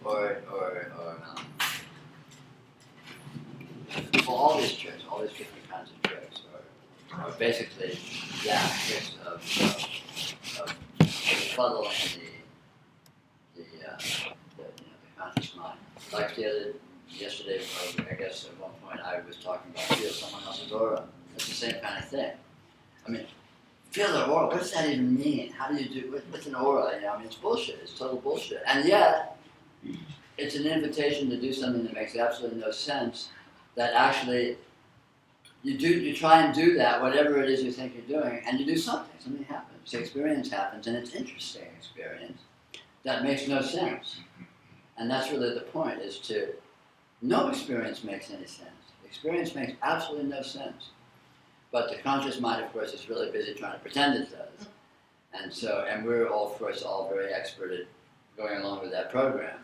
for all these tricks, all these different kinds of tricks, are basically tricks of fuddling the conscious mind. Like yesterday, I guess at one point I was talking about feel someone else's aura. It's the same kind of thing. I mean, feel the aura. What does that even mean? How do you do what's an aura? I mean, it's bullshit. It's total bullshit. And yet, it's an invitation to do something that makes absolutely no sense. That actually, you try and do that, whatever it is you think you're doing, and you do something. Something happens. The experience happens, and it's interesting experience that makes no sense. And that's really the point: is to no experience makes any sense. Experience makes absolutely no sense. But the conscious mind, of course, is really busy trying to pretend it does. And we're all, of course, all very expert at going along with that program,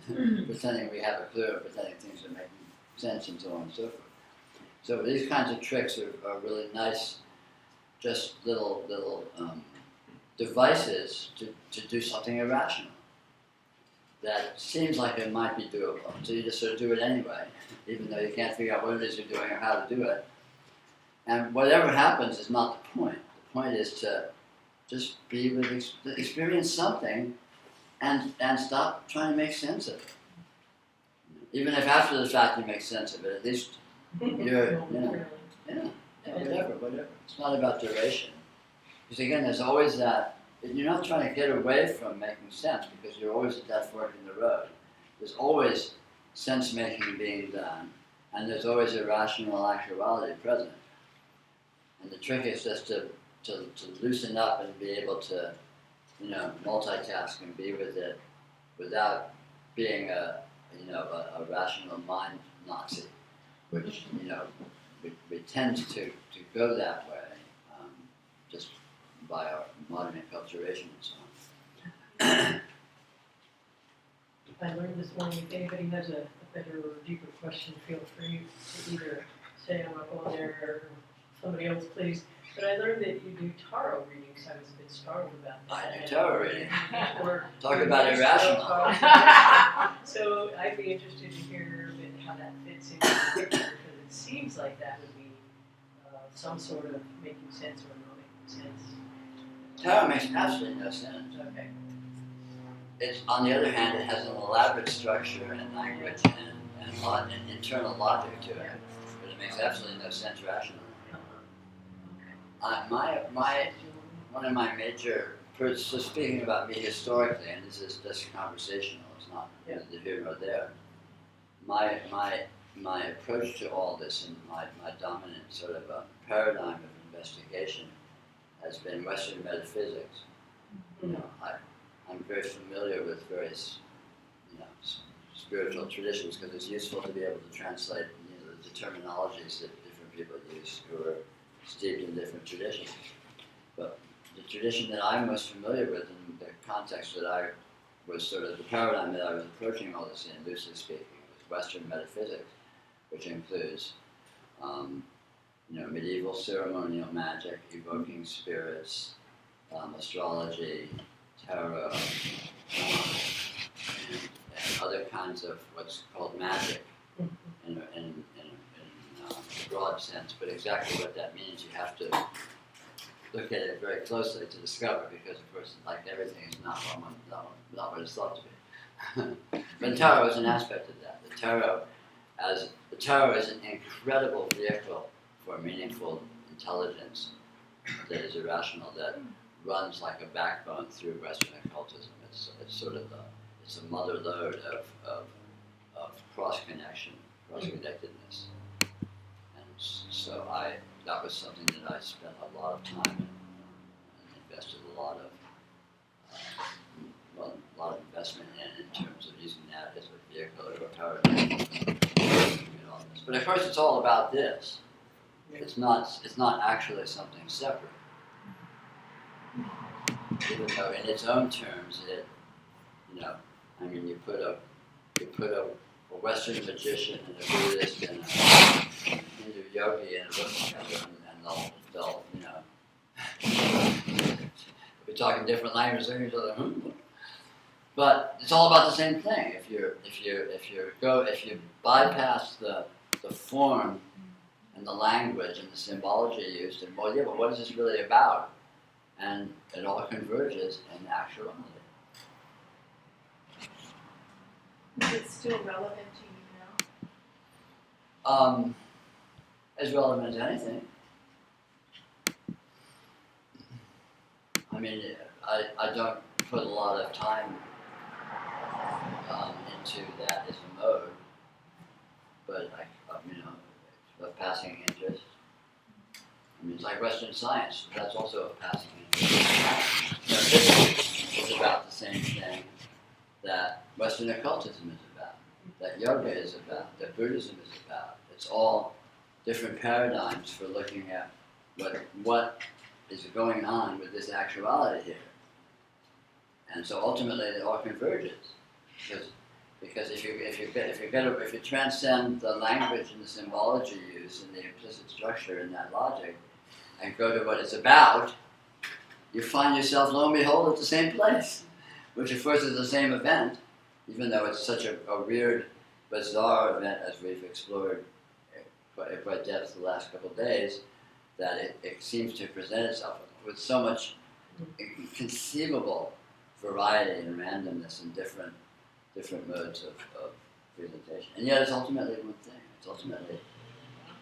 pretending we have a clue, pretending things are making sense, and so on and so forth. So these kinds of tricks are really nice, just little devices to do something irrational that seems like it might be doable. So you just sort of do it anyway, even though you can't figure out what it is you're doing or how to do it. And whatever happens is not the point. The point is to just be with, experience something, and stop trying to make sense of it. Even if after the fact you make sense of it, at least you're, whatever. It's not about duration. Because again, there's always that, you're not trying to get away from making sense, because you're always at that fork in the road. There's always sense-making being done, and there's always irrational actuality present. And the trick is just to loosen up and be able to, multitask and be with it without being a rational mind Nazi, which, we tend to go that way, just by our modern enculturation and so on. I learned this morning, if anybody has a better or deeper question, feel free to either say I'm up on there or somebody else, please. But I learned that you do tarot readings. I was a bit startled about that. I do tarot reading. Or Talk about irrational. So I'd be interested to hear a bit how that fits into the picture, because it seems like that would be some sort of making sense or not making sense. Tarot makes absolutely no sense. Okay. It's, on the other hand, it has an elaborate structure and language and internal logic to it, but it makes absolutely no sense rationally. One of my major, so speaking about me historically, and this is just conversational, it's not the here nor there. My approach to all this and my dominant sort of paradigm of investigation has been Western metaphysics. I'm very familiar with various, spiritual traditions, because it's useful to be able to translate, the terminologies that different people use who are steeped in different traditions. But the tradition that I'm most familiar with, in the context that I was sort of the paradigm that I was approaching all this in, loosely speaking, was Western metaphysics, which includes, medieval ceremonial magic, evoking spirits, astrology, tarot, and other kinds of what's called magic in a broad sense. But exactly what that means, you have to look at it very closely to discover, because of course, like everything, is not what it's thought to be. But tarot is an aspect of that. The tarot is an incredible vehicle for meaningful intelligence that is irrational, that runs like a backbone through Western occultism. It's sort of it's a mother lode of cross-connection, cross-connectedness. And so that was something that I spent a lot of time in, and invested a lot of investment in terms of using that as a vehicle or a paradigm. But of course, it's all about this. It's not actually something separate. Even though in its own terms, you put a Western magician and a Buddhist and a Hindu yogi in a room together, and they'll be talking different languages to each other. But But it's all about the same thing. If you bypass the form and the language and the symbology used, and well, yeah, but what is this really about? And it all converges in actuality. Is it still relevant to you now? As relevant as anything. I mean, I don't put a lot of time into that as a mode, but of passing interest. I mean, it's like Western science, that's also a passing interest. Physics is about the same thing that Western occultism is about, that yoga is about, that Buddhism is about. It's all different paradigms for looking at what is going on with this actuality here. And so ultimately it all converges. Because if you transcend the language and the symbology used and the implicit structure in that logic and go to what it's about, you find yourself, lo and behold, at the same place, which of course is the same event, even though it's such a weird, bizarre event as we've explored at quite depth the last couple of days, that it seems to present itself with so much inconceivable variety and randomness in different modes of presentation. And yet it's ultimately one thing. It's ultimately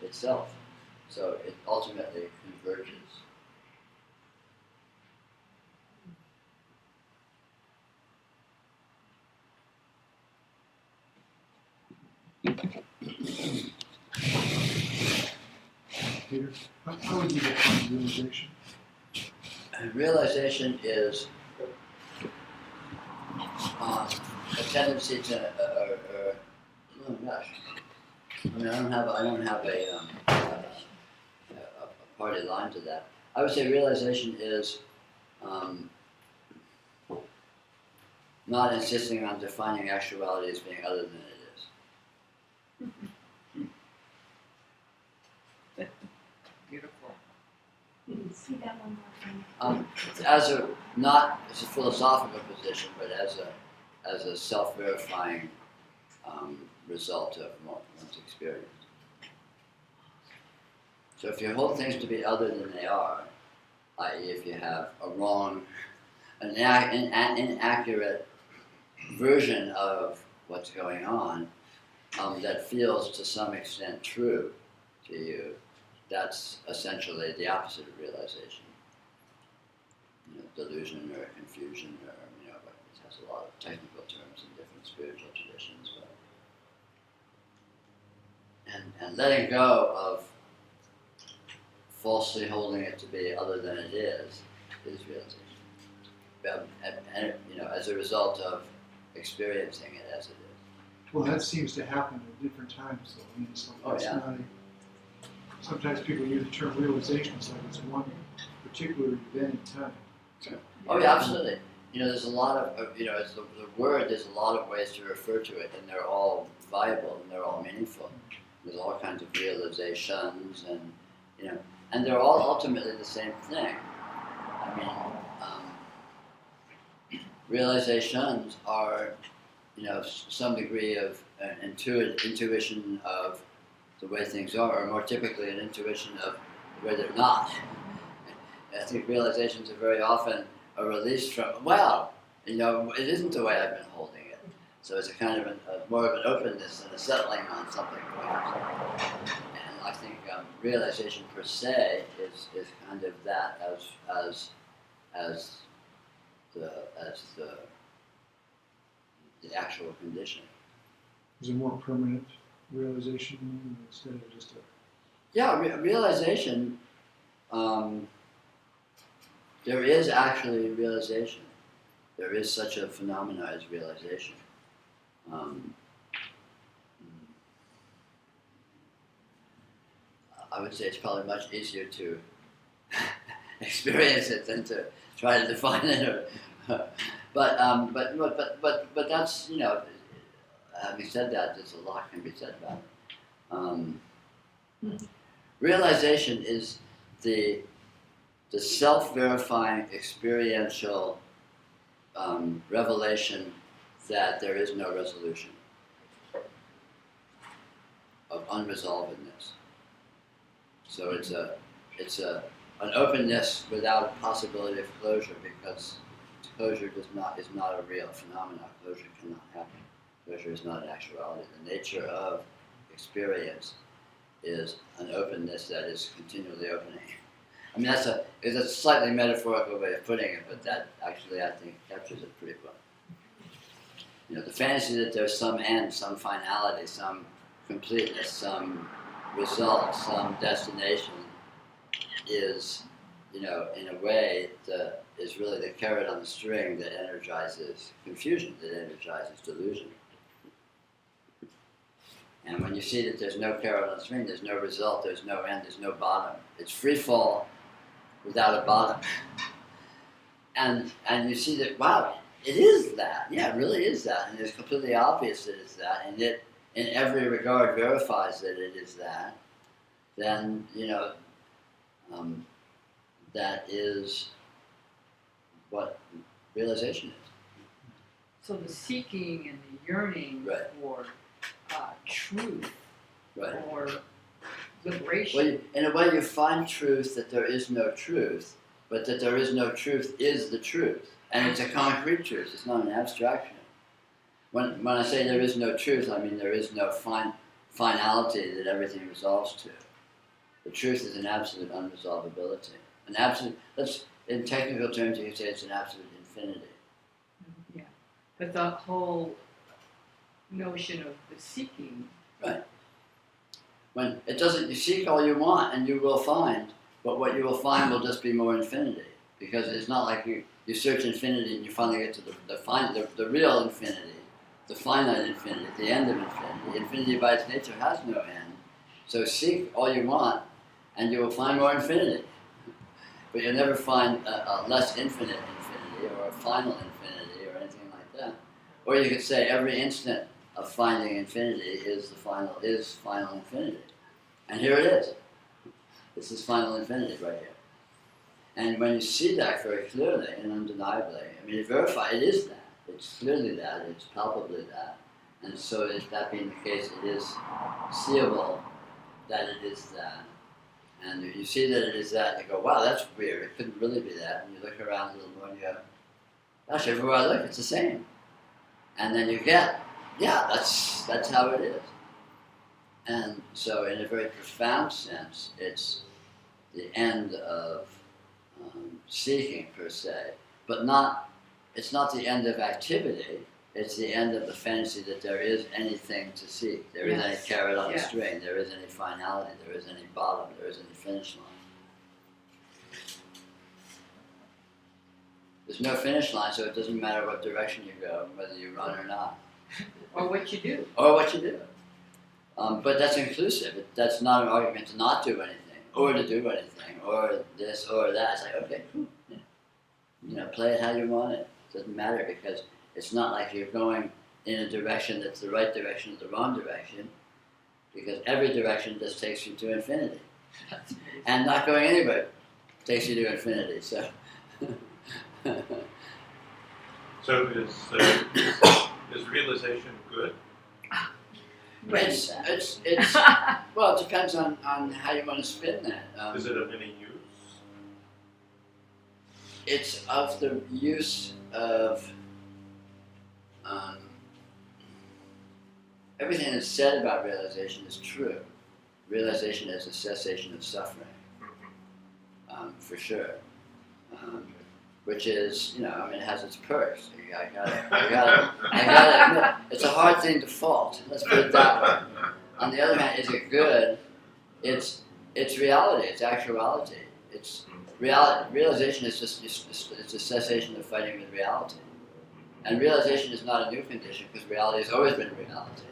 itself. So it ultimately converges. Peter, how would you define realization? And realization is a tendency to, oh gosh, I mean, I don't have a party line to that. I would say realization is not insisting on defining actuality as being other than it is. Beautiful. See that one more time. Not as a philosophical position, but as a self-verifying result of one's experience. So if you hold things to be other than they are, i.e. if you have an inaccurate version of what's going on that feels to some extent true to you, that's essentially the opposite of realization. Delusion or confusion, or but it has a lot of technical terms in different spiritual traditions. And letting go of falsely holding it to be other than it is realization. And as a result of experiencing it as it is. Well, that seems to happen at different times, though. I mean, so it's not sometimes people use the term realization as like it's one particular event in time. Oh yeah, absolutely. There's a lot of, it's the word, there's a lot of ways to refer to it, and they're all viable and they're all meaningful. There's all kinds of realizations, and and they're all ultimately the same thing. I mean, realizations are, some degree of an intuition of the way things are, or more typically an intuition of the way they're not. I think realizations are very often a release from, it isn't the way I've been holding it. So it's a kind of more of an openness and a settling on something, perhaps. And I think realization per se is kind of that as the actual condition. Is it more permanent realization instead of just a... Yeah, realization, there is actually realization. There is such a phenomenon as realization. I would say it's probably much easier to experience it than to try to define it. But that's, having said that, there's a lot can be said about it. Realization is the self-verifying experiential revelation that there is no resolution of unresolvedness. So it's an openness without possibility of closure, because closure is not a real phenomenon. Closure cannot happen. Closure is not an actuality. The nature of experience is an openness that is continually opening. I mean, it's a slightly metaphorical way of putting it, but that actually, I think, captures it pretty well. You know, the fantasy that there's some end, some finality, some completeness, some result, some destination is, you know, in a way, is really the carrot on the string that energizes confusion, that energizes delusion. And when you see that there's no carrot on the string, there's no result, there's no end, there's no bottom. It's free fall without a bottom. And you see that, wow, it is that. Yeah, it really is that. And it's completely obvious that it's that. And it, in every regard, verifies that it is that. Then, you know, that is what realization is. So the seeking and the yearning Right. for truth Right. or liberation. Well, in a way, you find truth that there is no truth, but that there is no truth is the truth. And it's a concrete truth, it's not an abstraction. When I say there is no truth, I mean there is no finality that everything resolves to. The truth is an absolute unresolvability. An absolute, in technical terms, you could say it's an absolute infinity. Yeah, but the whole notion of the seeking. Right. When it doesn't, you seek all you want and you will find, but what you will find will just be more infinity. Because it's not like you search infinity and you finally get to the real infinity, the finite infinity, the end of infinity. Infinity by its nature has no end. So seek all you want and you will find more infinity. But you'll never find a less infinite infinity or a final infinity or anything like that. Or you could say every instant of finding infinity is final infinity. And here it is. This is final infinity right here. And when you see that very clearly and undeniably, I mean, it is that. It's clearly that. It's palpably that. And so, that being the case, it is seeable that it is that. And you see that it is that, and you go, wow, that's weird. It couldn't really be that. And you look around a little more and you go, gosh, everywhere I look, it's the same. And then you get, yeah, that's how it is. And so, in a very profound sense, it's the end of seeking per se, but it's not the end of activity, it's the end of the fantasy that there is anything to seek. There is any carrot on the string, there is any finality, there is any bottom, there is any finish line. There's no finish line, so it doesn't matter what direction you go, whether you run or not. Or what you do. Or what you do. But that's inclusive. That's not an argument to not do anything, or to do anything, or this or that. It's like, okay, cool. Yeah. You know, play it how you want it. It doesn't matter, because it's not like you're going in a direction that's the right direction or the wrong direction, because every direction just takes you to infinity. And not going anywhere takes you to infinity. So, So is realization good? it's well, it depends on how you want to spin that. Is it of any use? It's of the use of everything that's said about realization is true. Realization is a cessation of suffering, for sure. Which is, you know, I mean, it has its perks. I gotta admit, it's a hard thing to fault. Let's put it that way. On the other hand, is it good? It's reality. It's actuality. It's reality. Realization is just it's a cessation of fighting with reality. And realization is not a new condition, because reality has always been reality.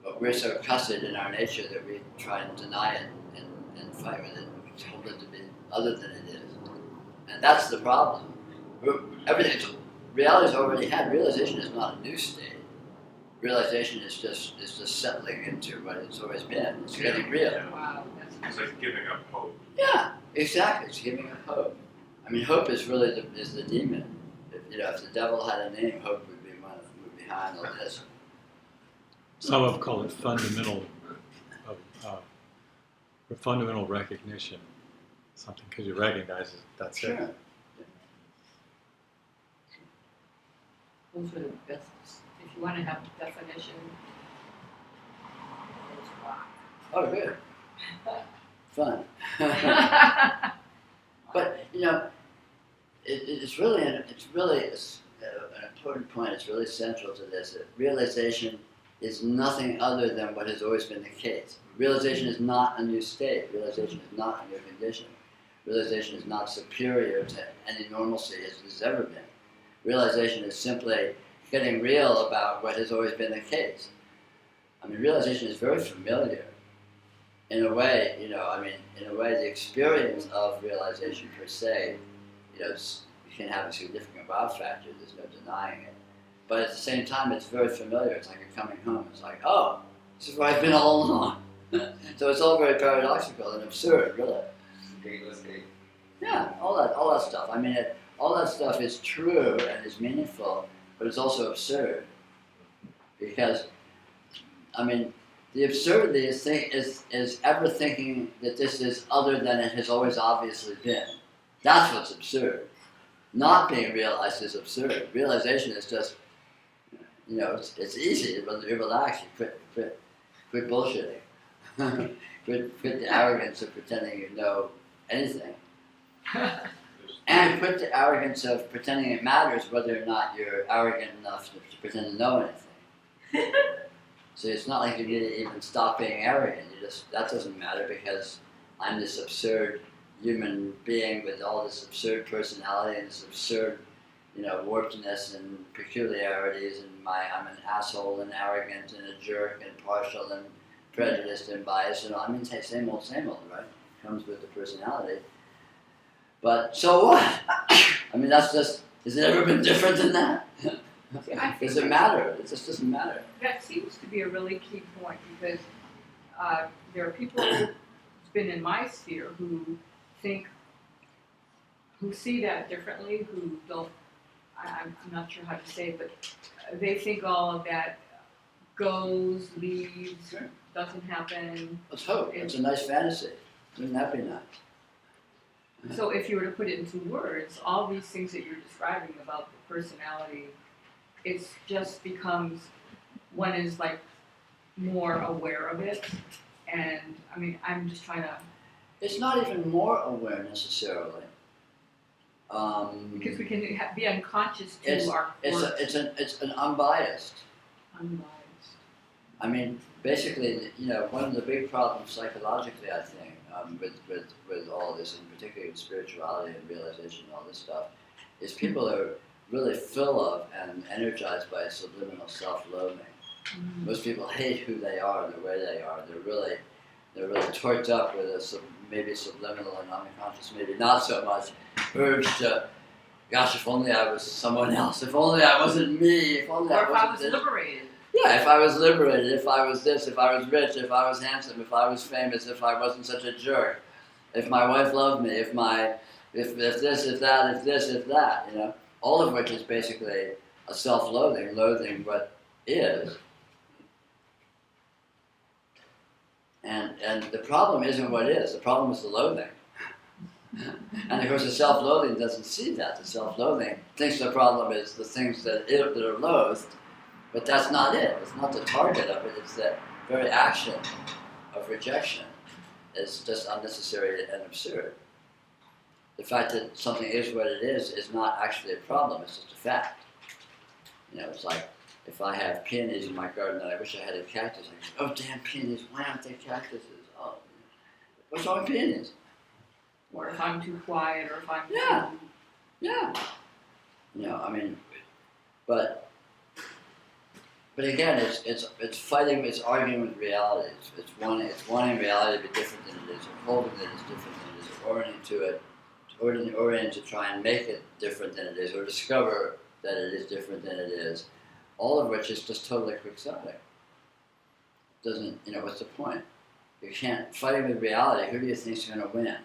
But we're so cussed in our nature that we try and deny it and fight with it. We hold it to be other than it is. And that's the problem. Reality's already had. Realization is not a new state. Realization is just settling into what it's always been. It's getting real. Wow, It's like giving up hope. Yeah, exactly. It's giving up hope. I mean, hope is really the demon. If the devil had a name, hope would be behind all this. Some have called it fundamental, fundamental recognition, something because you recognize it. That's Sure. it. Those are the best, if you want to have a definition, it's rock. Oh, good. Fun. But you know, it's really an important point. It's really central to this. That realization is nothing other than what has always been the case. Realization is not a new state. Realization is not a new condition. Realization is not superior to any normalcy as it has ever been. Realization is simply getting real about what has always been the case. I mean, realization is very familiar. In a way, in a way, the experience of realization per se, you can have a significant wow factor. There's no denying it. But at the same time, it's very familiar. It's like you're coming home. It's like, oh, this is where I've been all along. So it's all very paradoxical and absurd, really. Gateless gate. Yeah, all that stuff. I mean, all that stuff is true and is meaningful, but it's also absurd. Because, I mean, the absurdity is ever thinking that this is other than it has always obviously been. That's what's absurd. Not being realized is absurd. Realization is just, it's easy. You relax. You quit bullshitting. quit the arrogance of pretending you know anything. And quit the arrogance of pretending it matters whether or not you're arrogant enough to pretend to know anything. So it's not like you need to even stop being arrogant. That doesn't matter because I'm this absurd human being with all this absurd personality and this absurd, warpedness and peculiarities, and I'm an asshole and arrogant and a jerk and partial and prejudiced and biased. Same old, right? Comes with the personality. But so what? I mean, that's just. Has it ever been different than that? See, I think Does it matter? It just doesn't matter. that seems to be a really key point because there are people who've been in my sphere who see that differently, who don't, I'm not sure how to say it, but they think all of that goes, leaves, Sure. doesn't happen. Let's hope. It's a nice fantasy. Wouldn't that be nice? So if you were to put it into words, all these things that you're describing about the personality, it just becomes, one is like more aware of it, and I mean, I'm just trying to. It's not even more aware necessarily. Because we can be unconscious to our quirks. It's an unbiased. Unbiased. I mean, basically, one of the big problems psychologically, I think, with all this, and particularly with spirituality and realization and all this stuff, is people are really full of and energized by a subliminal self-loathing. Mm-hmm. Most people hate who they are, the way they are. They're really torqued up with a maybe subliminal and unconscious, maybe not so much, urge to, gosh, if only I was someone else, if only I wasn't me, if only Or if I was this. liberated. Yeah, if I was liberated, if I was this, if I was rich, if I was handsome, if I was famous, if I wasn't such a jerk, if my wife loved me, if this, if that, if this, if that, all of which is basically a self-loathing, loathing what is. And the problem isn't what is, the problem is the loathing. And of course the self-loathing doesn't see that. The self-loathing thinks the problem is the things that are loathed, but that's not it. It's not the target of it, it's that very action of rejection is just unnecessary and absurd. The fact that something is what it is not actually a problem, it's just a fact. It's like, if I have peonies in my garden and I wish I had a cactus, I go, oh damn peonies, why aren't they cactuses? Oh, what's wrong with peonies? Or if I'm too quiet, or if I'm Yeah. But again, it's fighting, it's arguing with reality. It's wanting reality to be different than it is, or holding that it's different than it is, or orienting to try and make it different than it is, or discover that it is different than it is. All of which is just totally quixotic. Doesn't, what's the point? You can't, fighting with reality, who do you think is going to win?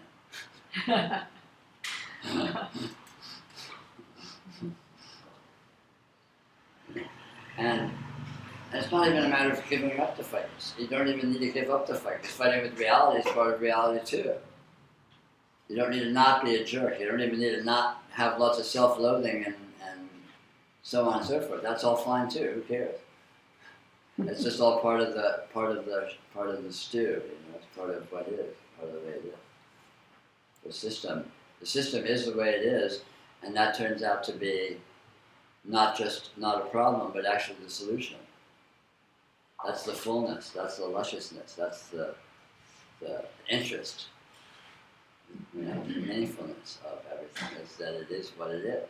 And it's not even a matter of giving up the fight. You don't even need to give up the fight, because fighting with reality is part of reality too. You don't need to not be a jerk. You don't even need to not have lots of self-loathing and so on and so forth. That's all fine too. Who cares? It's just all part of the stew. You know, it's part of what is, part of the way it is. The system is the way it is, and that turns out to be not a problem, but actually the solution. That's the fullness. That's the lusciousness. That's the interest. You know, the meaningfulness of everything is that it is what it is.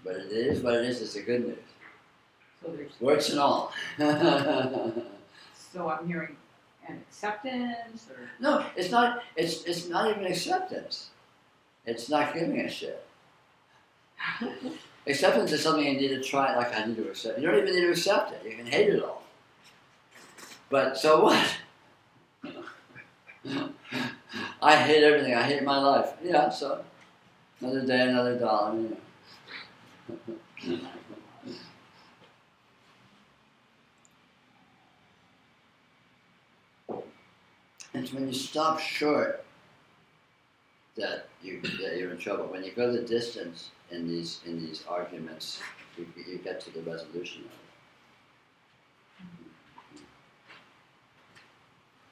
But it is what it is the good news. So there's, Works and all. so I'm hearing an acceptance or. No, it's not. It's not even acceptance. It's not giving a shit. Acceptance is something you need to try. Like I need to accept. You don't even need to accept it. You can hate it all. But so what? I hate everything. I hate my life. Yeah. So another day, another dollar. You know. It's when you stop short that you're in trouble. When you go the distance in these arguments, you get to the resolution of it.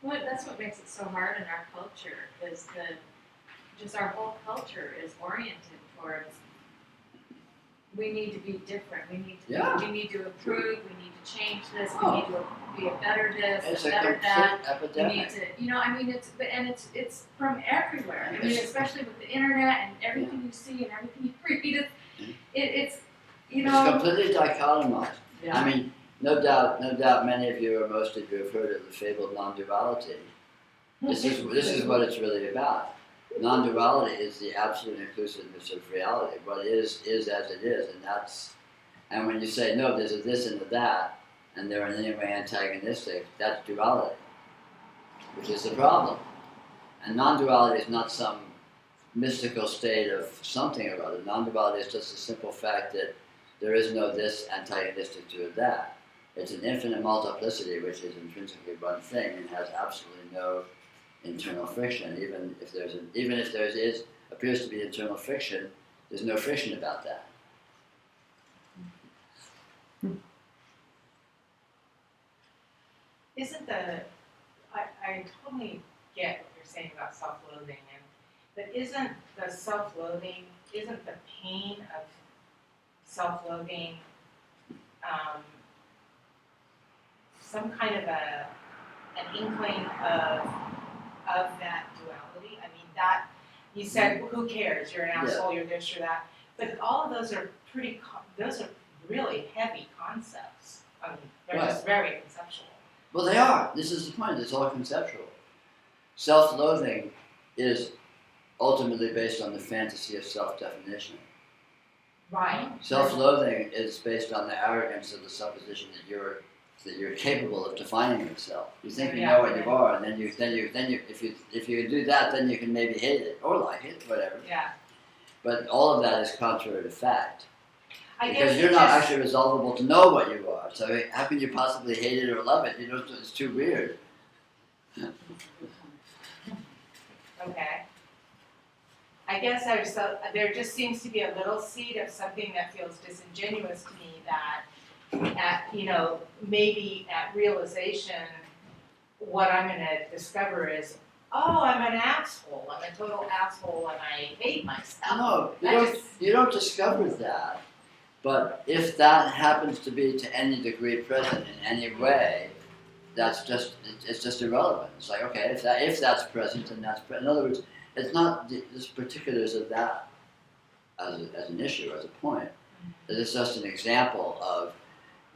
Well, that's what makes it so hard in our culture, is that just our whole culture is oriented towards we need to be different, we need to improve, we need to change this, we need to be a better this, It's a a better complete that. We need epidemic. to, I mean, it's from everywhere. I mean, especially with the internet and everything you see and everything you read, it's It's completely dichotomized. Yeah. I mean, no doubt, many of you or most of you have heard of the fabled non-duality. This is what it's really about. Non-duality is the absolute inclusiveness of reality. What is as it is, and when you say no, there's a this and a that, and they're in any way antagonistic, that's duality, which is the problem. And non-duality is not some mystical state of something or other. Non-duality is just the simple fact that there is no this antagonistic to that. It's an infinite multiplicity, which is intrinsically one thing and has absolutely no internal friction. Even if there appears to be internal friction, there's no friction about that. Isn't I totally get what you're saying about self-loathing, but isn't the self-loathing, isn't the pain of self-loathing some kind of an inkling of that duality? I mean, that, you said, who cares, you're an asshole, you're this, you're that, but all of those are those are really heavy concepts. I mean, they're just very conceptual. Well, they are. This is the point. It's all conceptual. Self-loathing is ultimately based on the fantasy of self-definition. Right. Self-loathing is based on the arrogance of the supposition that you're capable of defining yourself. You think you know what you are, and then you if you do that, then you can maybe hate it or like it, whatever. Yeah. But all of that is contrary to fact. I Because guess you're not actually resolvable to know what you are. So how can you possibly hate it or love it? It's too weird. Okay. I guess there just seems to be a little seed of something that feels disingenuous to me, that maybe at realization, what I'm going to discover is, oh, I'm an asshole. I'm a total asshole, and I hate myself. No, you don't discover that. But if that happens to be to any degree present in any way, it's just irrelevant. It's like, okay, if that's present, then that's present. In other words, it's not the particulars of that as an issue, as a point. It's just an example of,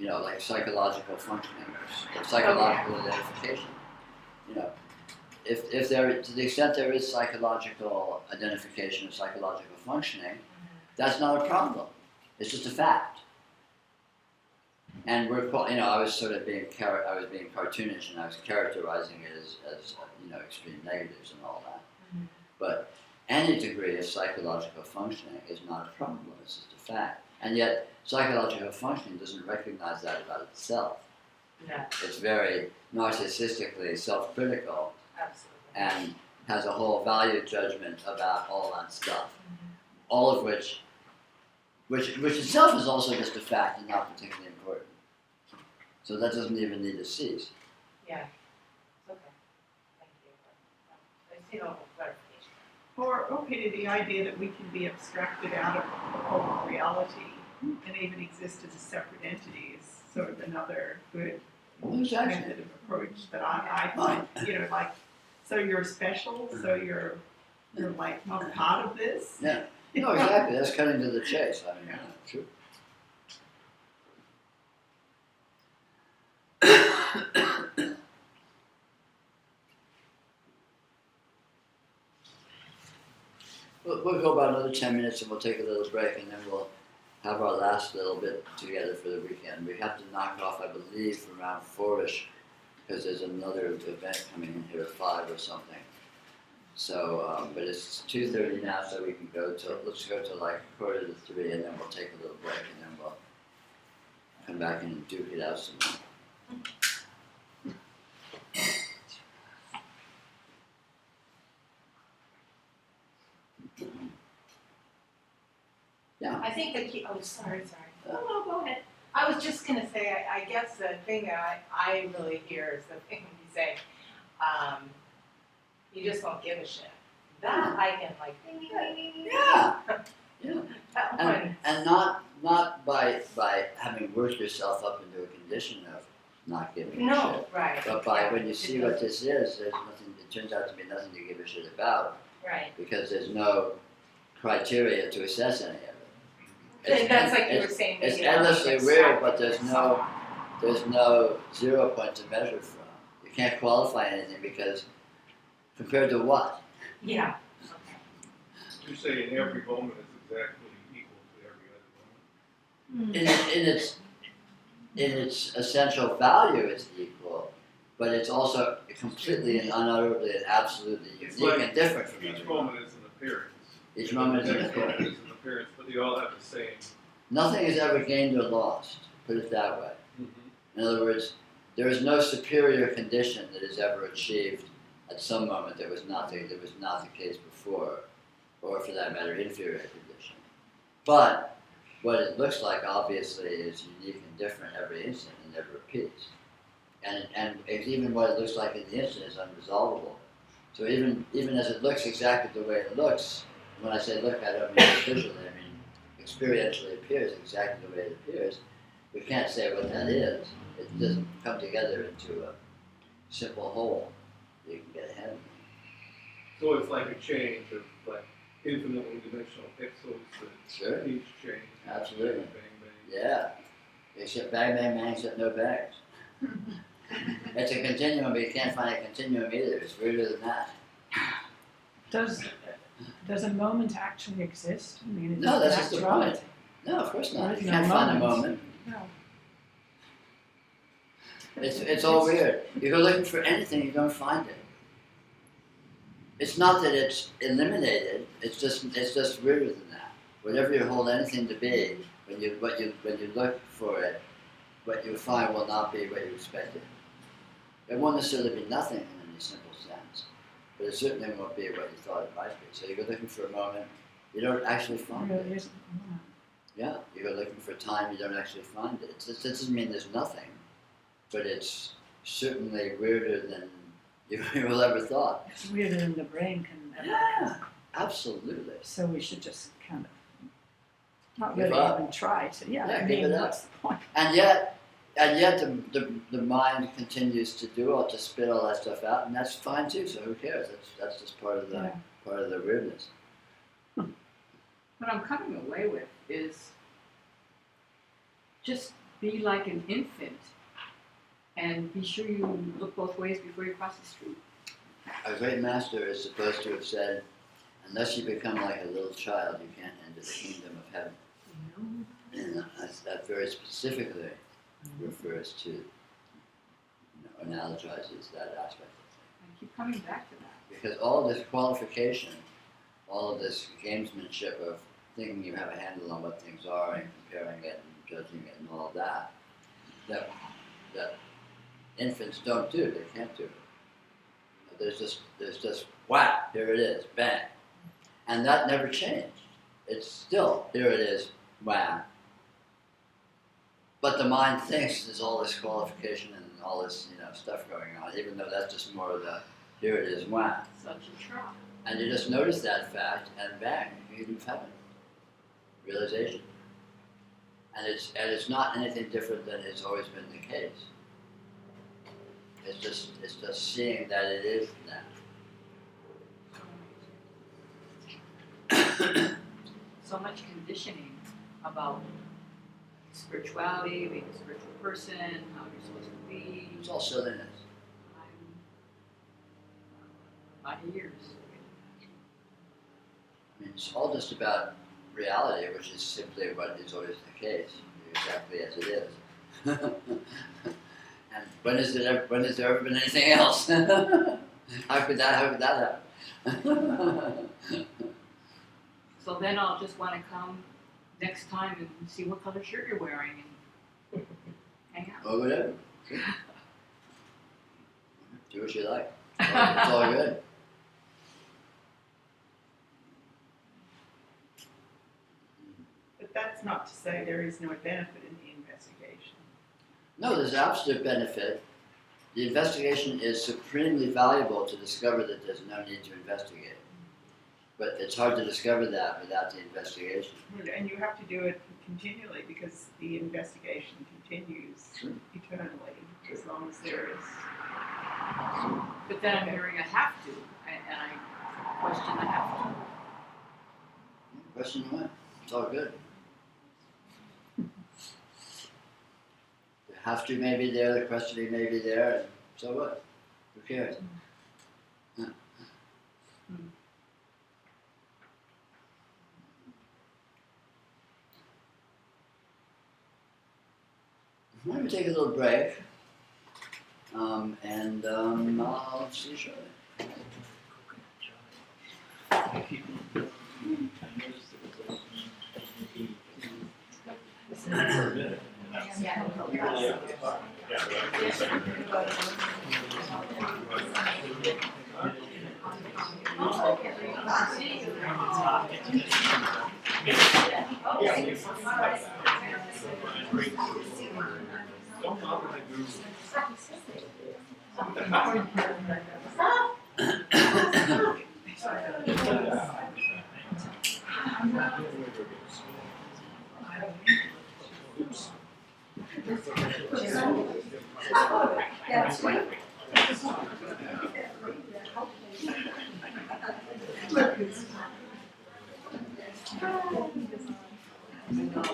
like psychological functioning, or psychological identification. If there, to the extent there is psychological identification or psychological functioning, that's not a problem. It's just a fact. And I was sort of being cartoonish, and I was characterizing it as extreme negatives and all that. But any degree of psychological functioning is not a problem. It's just a fact. And yet, psychological functioning doesn't recognize that about itself. No, It's very narcissistically self-critical absolutely. and has a whole value judgment about all that stuff. All of which itself is also just a fact and not particularly important. So that doesn't even need to cease. Yeah, it's okay. Thank you. I see no clarification. Or, okay, the idea that we can be abstracted out of the whole reality and even exist as a separate entity is sort of another good Exactly. method of approach that I find, like, so you're special, so you're like not part of this. Yeah. No, exactly. That's cutting to the chase. I mean, yeah, true. We'll go about another 10 minutes and we'll take a little break and then we'll have our last little bit together for the weekend. We have to knock off, I believe, around 4-ish because there's another event coming in here at 5 or something. So, but it's 2:30 now, so we can go to, let's go to like 2:45 and then we'll take a little break and then we'll come back and duke it out some more. Yeah. I think the key, sorry. No, go ahead. I was just gonna say, I guess the thing that I really hear is the thing you say, you just don't give a shit. That I can like, Yeah. Yeah. that one. And not by having worked yourself up into a condition of not giving a No, shit. right. But by yeah, when you it see does- what this is, there's nothing, it turns out to be nothing to give a shit about Right. because there's no criteria to assess any of it. And that's like you were it's- saying. It's maybe endlessly like weird, but someone. there's no 0 point to measure from. You can't qualify anything because compared to what? Yeah. You say in every moment is exactly equal to every other moment. In its essential value, it's equal, but it's also completely and unutterably and absolutely It's unique like and different from Each every moment is an appearance. Each moment is The an next moment appearance. is an appearance, but they all have the same. Nothing is ever gained or lost. Put it that way. In other words, there is no superior condition that is ever achieved at some moment that was not the case before, or for that matter, inferior condition. But what it looks like obviously is unique and different every instant and never repeats. And even what it looks like in the instant is unresolvable. So even as it looks exactly the way it looks, when I say look, I don't mean visually, I mean experientially appears exactly the way it appears. We can't say what that is. It doesn't come together into a simple whole that you can get ahead of. So it's like a change of like infinitely dimensional pixels that Sure. each change. Absolutely. Bang, bang, bang. Yeah. Except bang, bang, bang, except no bangs. It's a continuum, but you can't find a continuum either. It's weirder than that. Does a moment actually exist? I mean, No, that's just the point. No, of course not. You can't find a moment. No. It's all weird. You go looking for anything, you don't find it. It's not that it's eliminated. It's just weirder than that. Whatever you hold anything to be, when you look for it, what you find will not be what you expected. It won't necessarily be nothing in any simple sense, but it certainly won't be what you thought it might be. So you go looking for a moment, you don't actually find Really it. isn't. Yeah, you go looking for time, you don't actually find it. It doesn't mean there's nothing, but it's certainly weirder than you will ever thought. It's weirder than the brain can ever. Yeah, absolutely. So we should just kind of not Give really up. even try to. Yeah, Yeah, I give mean, it up. what's the point? And yet the mind continues to to spit all that stuff out, and that's fine too. So who cares? That's just part of the weirdness. What I'm coming away with is just be like an infant and be sure you look both ways before you cross the street. A great master is supposed to have said, unless you become like a little child, you can't enter the kingdom of heaven. And that very specifically refers to, analogizes that aspect. I keep coming back to that. Because all of this qualification, all of this gamesmanship of thinking you have a handle on what things are and comparing it and judging it and all of that, that infants don't do. They can't do. There's just wow, here it is, bang, and that never changed. It's still here it is, wow. But the mind thinks there's all this qualification and all this stuff going on, even though that's just more of the here it is, wow. Such a trap. And you just notice that fact, and bang, you move heaven. Realization. And it's not anything different than it's always been the case. It's just seeing that it is that. So much conditioning about spirituality, being a spiritual person, how you're supposed to be. It's all silliness. A lot of years. I mean, it's all just about reality, which is simply what is always the case, exactly as it is. And when has there ever been anything else? How could that happen? So then I'll just want to come next time and see what color shirt you're wearing and hang out. Or whatever. Do what you like. It's all good. But that's not to say there is no benefit in the investigation. No, there's absolute benefit. The investigation is supremely valuable to discover that there's no need to investigate. But it's hard to discover that without the investigation. And you have to do it continually because the investigation continues eternally as long as there is. But then I'm hearing I have to, and I question the have to. Question what? It's all good. The have to may be there, the questioning may be there, and so what? Who cares? Why don't we take a little break, and I'll see you shortly.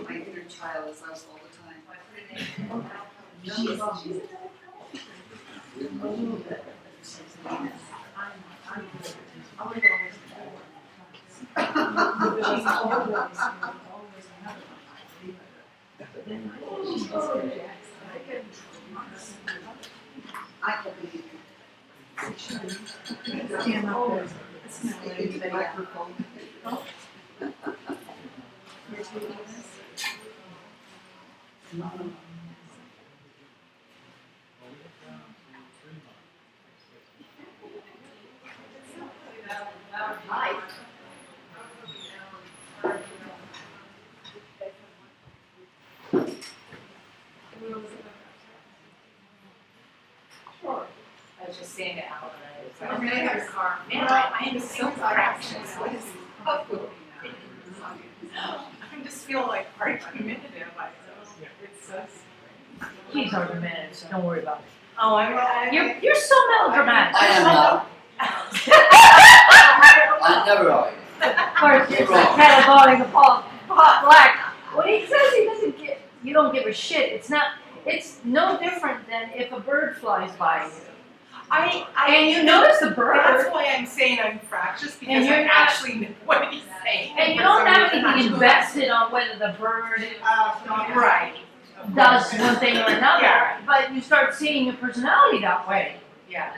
My inner child is us all the time. I can believe it. Microphone. I was just saying to Alan, I mean, I have a car. man, I am so fractious. What is up with me now? I just feel like argumentative. It's so. He's argumentative, so don't worry about it. Oh, I'm. You're so melodramatic. I am not. I never argue. Of course, it's like categorically the pot black. When he says he doesn't get, you don't give a shit. It's no different than if a bird flies by you. And you notice the bird. That's why I'm saying I'm fractious, because And you're I not- actually know what he's saying. And you don't have anything invested on whether the bird Right. does one thing or another. Yeah. But you start seeing your personality that way. Yeah.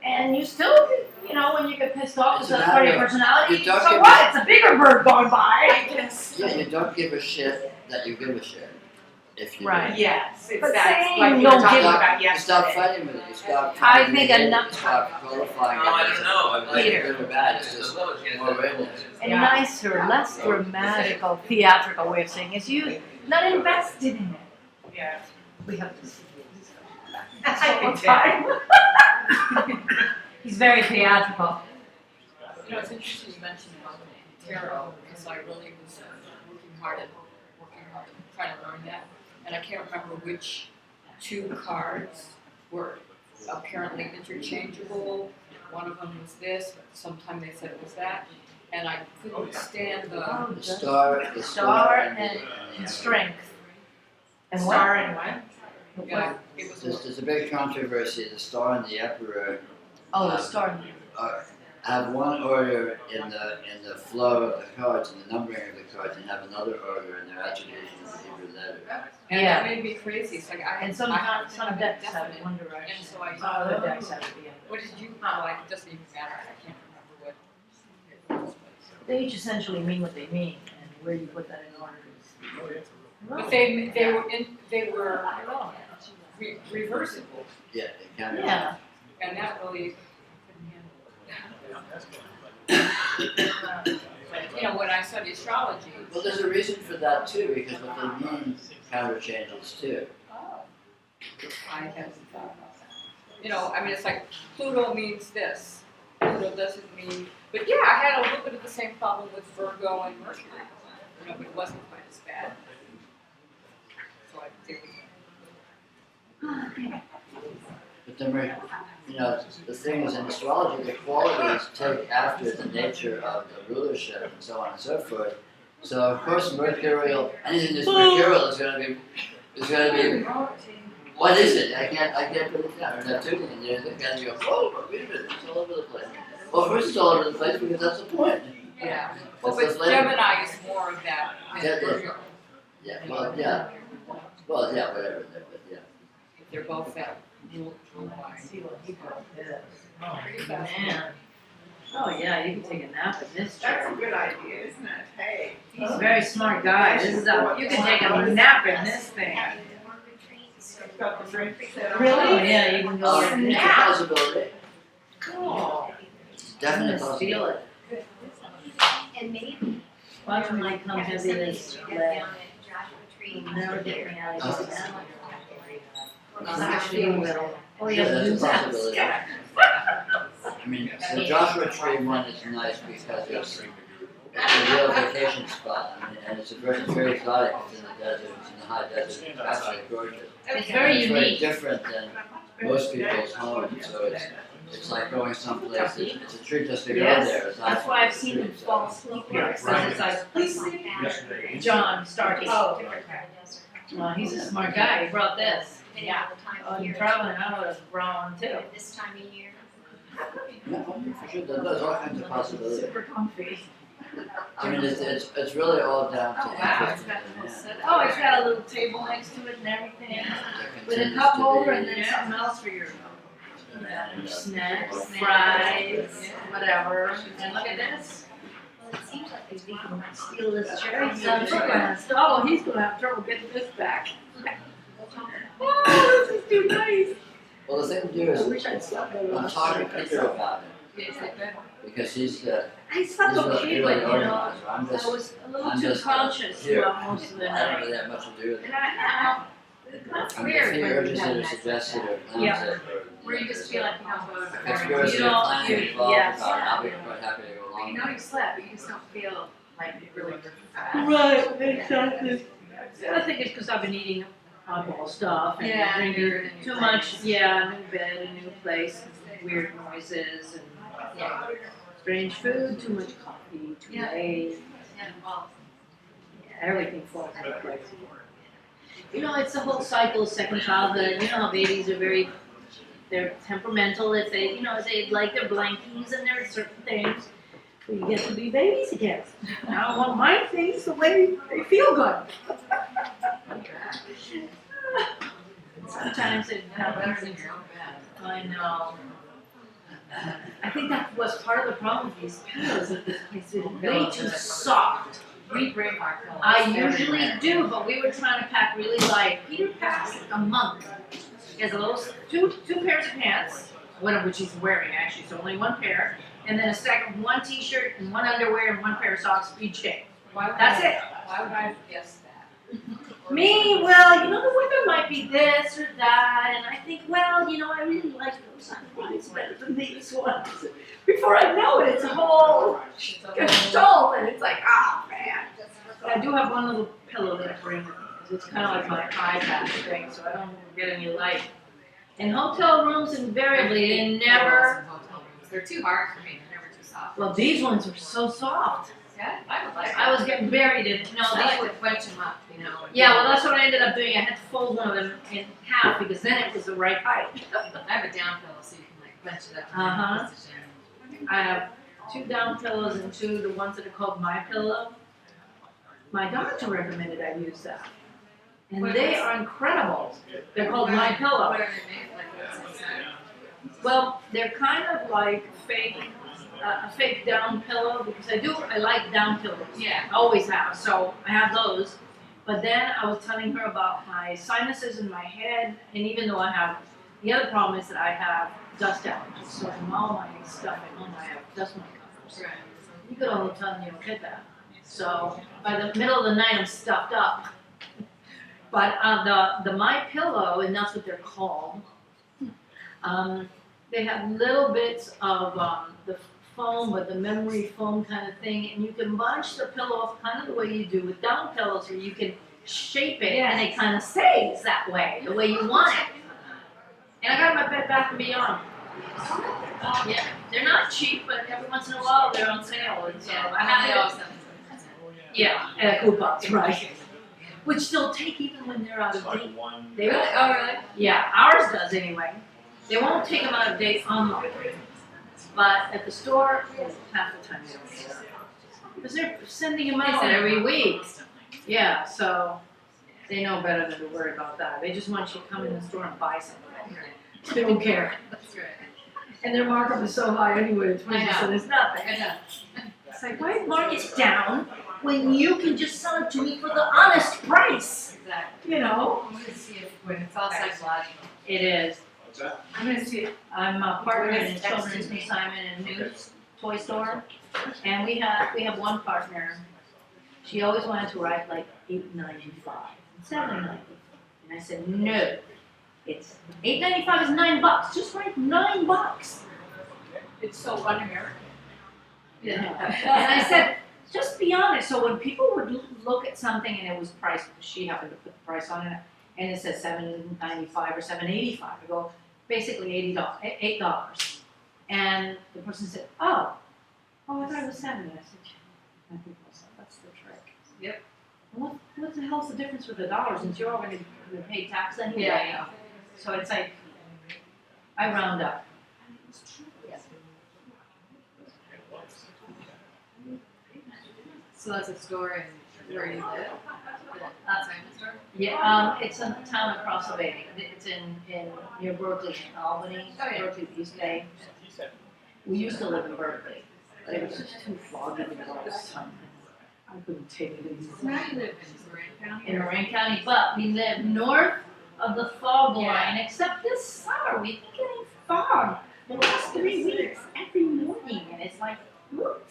And you still, you know, when you get pissed off It's because a that's part of your matter of- personality, you don't so give what? It's a bigger bird going by. Yeah, you don't give a shit that you give a shit. If you Right. do. Yes, it's But that, saying like we no were talking give- about You stop yesterday. fighting with it. You stop. I trying to think negate it, enough- You stop qualifying No, I it don't as know. I'm like like, Peter. good or bad. It's just more awareness. A nicer, less dramatical, theatrical way of saying is you not invested in it. Yeah. We have this. I all can time. He's very theatrical. You know, it's interesting you mentioned about tarot, because I really was working hard at trying to learn that. And I can't remember which two cards were apparently interchangeable. One of them was this, but sometime they said it was that. And I couldn't stand the, The star, and strength. And Star and what? yeah, it was, There's a big controversy. The star and the emperor Oh, the star. have one order in the flow of the cards and the numbering of the cards, and have another order in their attribution of the Hebrew letter. and Yeah. that made me crazy. It's like I And I some have decks have definite, it one and direction. so I. Other decks have it the other. What did you? Oh, like it doesn't even matter. I can't remember what it was. They each essentially mean what they mean, and where you put that in order is. But they were reversible, Yeah, it kind of. Yeah. and that really. You know, when I study astrology. Well, there's a reason for that too, because what they mean counter changes too. I hadn't thought about that. You know, I mean, it's like Pluto means this. Pluto doesn't mean. But yeah, I had a little bit of the same problem with Virgo and Mercury. You know, but it wasn't quite as bad. So I think. But then you know, the thing is in astrology, the qualities take after the nature of the rulership and so on and so forth. So of course mercurial, anything that's mercurial is gonna be, what is it? I can't put it down. Or Neptunian, and you're gonna go, oh, wait a minute, it's all over the place. Well, first it's all over the place because that's the point. Yeah. Well, That's but the flavor. Gemini is more of that than Yeah, yeah. Virgo. Yeah, well, yeah, whatever, but yeah. They're both that rule by. See what he brought this. Oh, man. Oh, yeah, you can take a nap in this That's chair. a good idea, isn't it? Hey. He's a very smart guy. This is a, you can take a nap in this thing. Got the drink set up. Really? Oh, yeah, you can go It's in a there. possibility. Oh, It's I'm definitely gonna possible. steal it. And maybe. Watch when I come heavy this leg. Tree. You'll never get me out of this. Well, Actually, you will. Oh, Yeah, yeah, that's do a that. possibility. I mean, the Joshua Tree one is nice because it's a real vacation spot. I mean, and it's very exotic. It's in the desert. It's in the high desert. It's absolutely gorgeous. It's very It's very unique. different than most people's homes. So it's like going someplace. It's a treat just to go Yes, there. It's that's not why I've a seen him treat, so. fall asleep here. It's like, John Starkey. Oh. Well, he's a smart guy. He brought this. Yeah. Oh, you're traveling out with a brown one too. This time of year. Yeah, for sure. There's all kinds of possibilities. Super comfy. I mean, it's really all down to Oh, wow, interest. it's got the whole Yeah. set. Oh, it's got a little table next to it and everything. There With a continues cup to holder be- and then something else for your snacks, fries, whatever. And look at this. Well, it seems like If he can steal this cherry sunshine. Oh, he's gonna have trouble getting this back. Oh, this is too nice. Well, the thing to do I is, wish I'd slept better I'm last talking night. to Peter about it, because he's I slept okay, but you know, organized. I'm I just, was a little I'm too just, conscious here. throughout most of the I don't night. really have much to do with it. And I I mean, if he urges it or suggests it or plans Yeah. it, Where you just feel like you have or a. conspiracy You or don't- planning you- involved yes. about it, I'll be quite happy to go You along. know you slept, but you just don't feel like you really. Right, exactly. I think it's because I've been eating oddball stuff and Yeah, drinking you're in a new too place. much. Yeah, new bed, a new place, weird noises and strange food, too much coffee, too Yeah. late. Yeah, well, Yeah, everything falls into place. You know, it's the whole cycle of second childhood. You know how babies are they're temperamental. If they, you know, they like their blankies and there are certain things. But you get to be babies again. I want my things the way they feel good. Sometimes it happens. I know. I think that was part of the problem with these pillows at this place. They're way too soft. We bring our pillows. I usually do, but we were trying to pack really light. Peter packs like a monk. He has a little two pairs of pants, one of which he's wearing actually, so only one pair, and then a stack of one t-shirt and one underwear and one pair of socks each day. That's it. Why would I have guessed that? Me, well, the weather might be this or that, and I think, well, I really like those underwears better than these ones. Before I know it, it's a whole gestalt, and it's like, oh man. But I do have one little pillow that I bring with me, because it's kind of like my eye patch thing, so I don't get any light. In hotel rooms, invariably, they never. They're too hard for me. They're never too soft. Well, these ones were so soft. Yeah, I would like. I was getting buried in. No, I these like were. to quench them up, Yeah, well, that's what I ended up doing. I had to fold one of them in half because then it was the right height. I have a down pillow so you can like quench it up. Uh-huh. I have 2 down pillows and 2 the ones that are called My Pillow. My doctor recommended I use that, and they are incredible. They're called My Pillow. What are they made like? What's inside? Well, they're kind of like a fake down pillow because I like down pillows. Yeah. I always have, so I have those. But then I was telling her about my sinuses in my head, and even though the other problem is that I have dust allergies, so from all my stuff at home I have dust mite covers. Right. You go to a hotel and you don't get that. So by the middle of the night I'm stuffed up. But the My Pillow, and that's what they're called, they have little bits of the foam, but the memory foam kind of thing, and you can bunch the pillow up kind of the way you do with down pillows, where you can shape it, and it kind of stays that way, the way you want it. And I got my Bed Bath & Beyond. Yeah, they're not cheap, but every once in a while they're on sale, and so I have it. Yeah, coupons, right? Which they'll take even when they're out of date. They Really? will. Oh, really? Yeah, ours does anyway. They won't take them out of date online. But at the store, half the time they don't do that. Because they're sending them out every week. Yeah, so they know better than to worry about that. They just want you to come in the store and buy something. They don't care. That's right. And their markup is so high anyway, it's I know. so there's nothing. I know. It's like, why mark it down when you can just sell it to me for the honest price? Exactly. You know? I'm gonna see if when it's all psychological. It is. What's that? I'm gonna see it. I'm a partner in a children's consignment and news toy store, and we have one partner. She always wanted to write like $8.95, $7.95, and I said no. It's $8.95 is $9. Just write $9. It's so un-American. Yeah. And I said, just be honest. So when people would look at something and it was priced, she happened to put the price on it, and it said $7.95 or $7.85. I go, basically $8. And the person said, oh, I thought it was $7. I said, I think that's the trick. Yep. What the hell's the difference with the dollars? Since you're all going to pay tax anyway. Yeah, I know. So it's like, I round up. So that's a store in where you live? That's my store? Yeah, it's a town across the bay. It's in near Berkeley, in Albany, Oh, yeah. Berkeley, East Bay. We used to live in Berkeley, but it was just too foggy to go all this time. I couldn't take it So now you live in Marin County? in Marin County, but we live north of the fog line, Yeah. except this summer, we've been getting fog the last 3 weeks, every morning, and it's like, what?